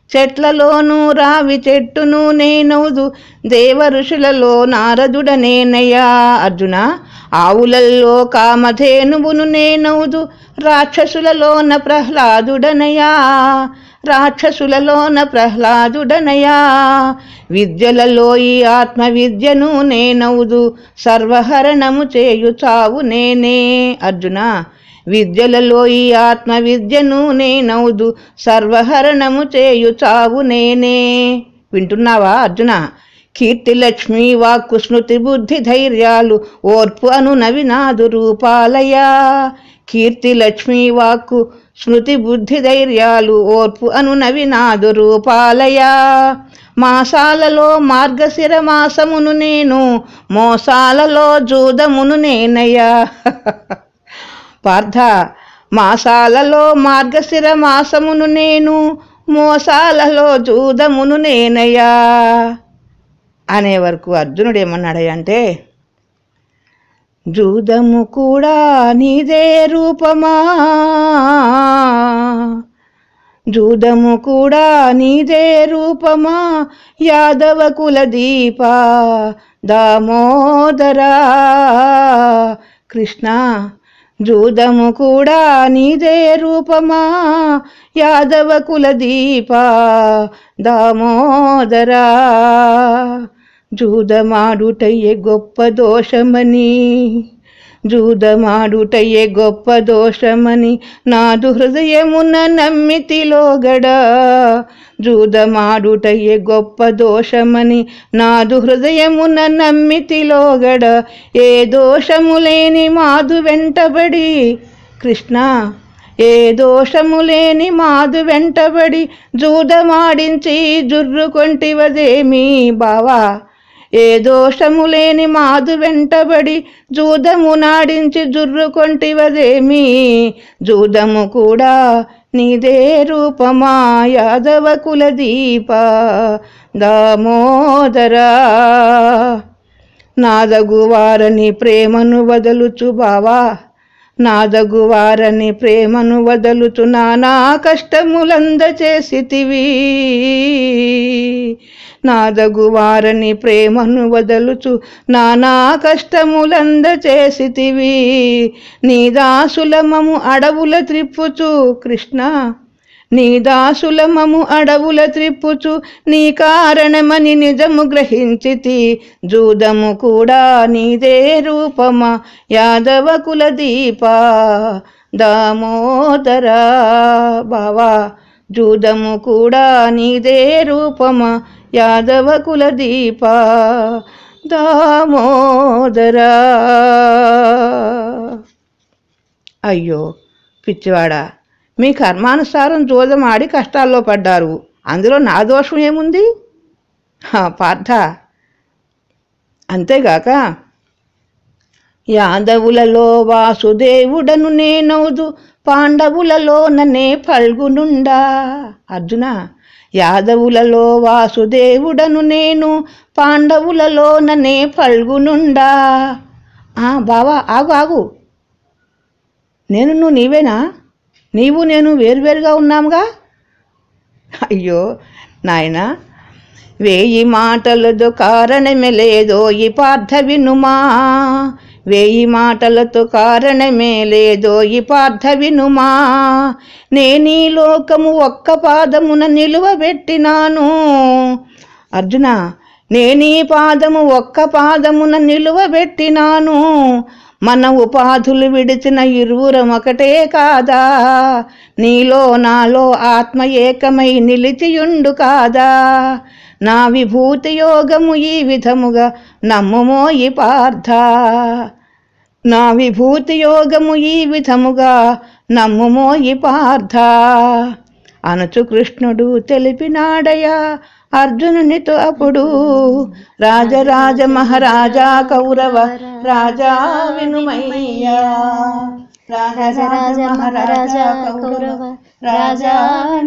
చెట్లలోనూ రావి చెట్టును నేనౌదు దేవ ఋషులలో నారదుడనేనయ్యా. అర్జున, ఆవులల్లో కామధేనువును నేనౌదు రాక్షసులలోన ప్రహ్లాదుడనయా. రాక్షసులలోన ప్రహ్లాదుడనయా. విద్యలలో ఈ ఆత్మ విద్యను నేనౌదు సర్వహరణము చేయు చావు నేనే. అర్జున, విద్యలలో ఈ ఆత్మ విద్యను నేనౌదు సర్వహరణము చేయు చావు నేనే. వింటున్నావా అర్జున? కీర్తి, లక్ష్మి, వాక్కు, స్మృతి, బుద్ధి, ధైర్యాలు, ఓర్పు అను నవినాదు రూపాలయా. కీర్తి, లక్ష్మి, వాక్కు, స్మృతి, బుద్ధి, ధైర్యాలు, ఓర్పు అను నవినాదు రూపాలయా. మాసాలలో మార్గశిర మాసమును నేను, మోసాలలో జూదమును నేనయ్యా. పార్థ, మాసాలలో మార్గశిర మాసమును నేను, మోసాలలో జూదమును నేనయ్యా అనే వరకు అర్జునుడు ఏమన్నాడంటే, జూదము కూడా నీదే రూపమా, జూదము కూడా నీదే రూపమా, యాదవ కులదీప దామోదరా. కృష్ణ, జూదము కూడా నీదే రూపమా, యాదవ కులదీప దామోదరా. జూదమాడుటయ్యే గొప్ప దోషమని, జూదమాడుటయ్యే గొప్ప దోషమని నాదు హృదయమున నమ్మితిలోగడ. జూదమాడుటయ్యే గొప్ప దోషమని నాదు హృదయమున నమ్మితిలోగడ. ఏ దోషము లేని మాదు వెంటబడి, కృష్ణ, ఏ దోషము లేని మాదు వెంటబడి జూదమాడించి జుర్రుకొంటివదేమి బావా. ఏ దోషము లేని మాదు వెంటబడి జూదము నాడించి జుర్రుకొంటివదేమి. జూదము కూడా నీదే రూపమా, యాదవ కులదీప దామోదరా. నాదగువారని ప్రేమను వదలుచు బావా, నాదగువారని ప్రేమను వదలుచు నానా కష్టములంద చేసితివి. నాదగువారని ప్రేమను వదలుచు నానా కష్టములంద చేసితివి. నీ దాసులమము అడవుల త్రిప్పుచు, కృష్ణ, నీ దాసులమము అడవుల త్రిప్పుచు నీ కారణమని నిజము గ్రహించితి. జూదము కూడా నీదే రూపమా, యాదవ కులదీప దామోదరా. బావా, జూదము కూడా నీదే రూపమా, యాదవ కులదీప దామోదరా. అయ్యో పిచ్చివాడా, మీ కర్మానుసారం జూదమాడి కష్టాల్లో పడ్డారు, అందులో నా దోషం ఏముంది? పార్థ, అంతేగాక యాదవులలో వాసుదేవుడను నేనౌదు పాండవులలోననే ఫల్గునుండా. అర్జున, యాదవులలో వాసుదేవుడను నేను పాండవులలోననే ఫల్గునుండా. బావా ఆగు ఆగు, నేను నువ్వు నీవేనా? నీవు నేను వేరువేరుగా ఉన్నాముగా. అయ్యో నాయనా, వేయి మాటలతో కారణమే లేదో ఈ పార్థ వినుమా. వేయి మాటలతో కారణమే లేదో ఈ పార్థ వినుమా. నేనీ లోకము ఒక్క పాదమున నిలువబెట్టినాను. అర్జున, నేనీ పాదము ఒక్క పాదమున నిలువబెట్టినాను. మన ఉపాధులు విడిచిన ఇరువురం ఒకటే కాదా. నీలో నాలో ఆత్మ ఏకమై నిలిచియుండు కాదా. నా విభూతి యోగము ఈ విధముగా నమ్ముమోయి పార్థ. నా విభూతి యోగము ఈ విధముగా నమ్ముమోయి పార్థ అనుచు కృష్ణుడు తెలిపినాడయా అర్జునునితో అప్పుడు. రాజరాజ మహారాజా కౌరవ రాజా వినుమయ్యా. రాజరాజ మహారాజా కౌరవ రాజా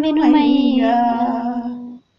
వినుమయ్యా.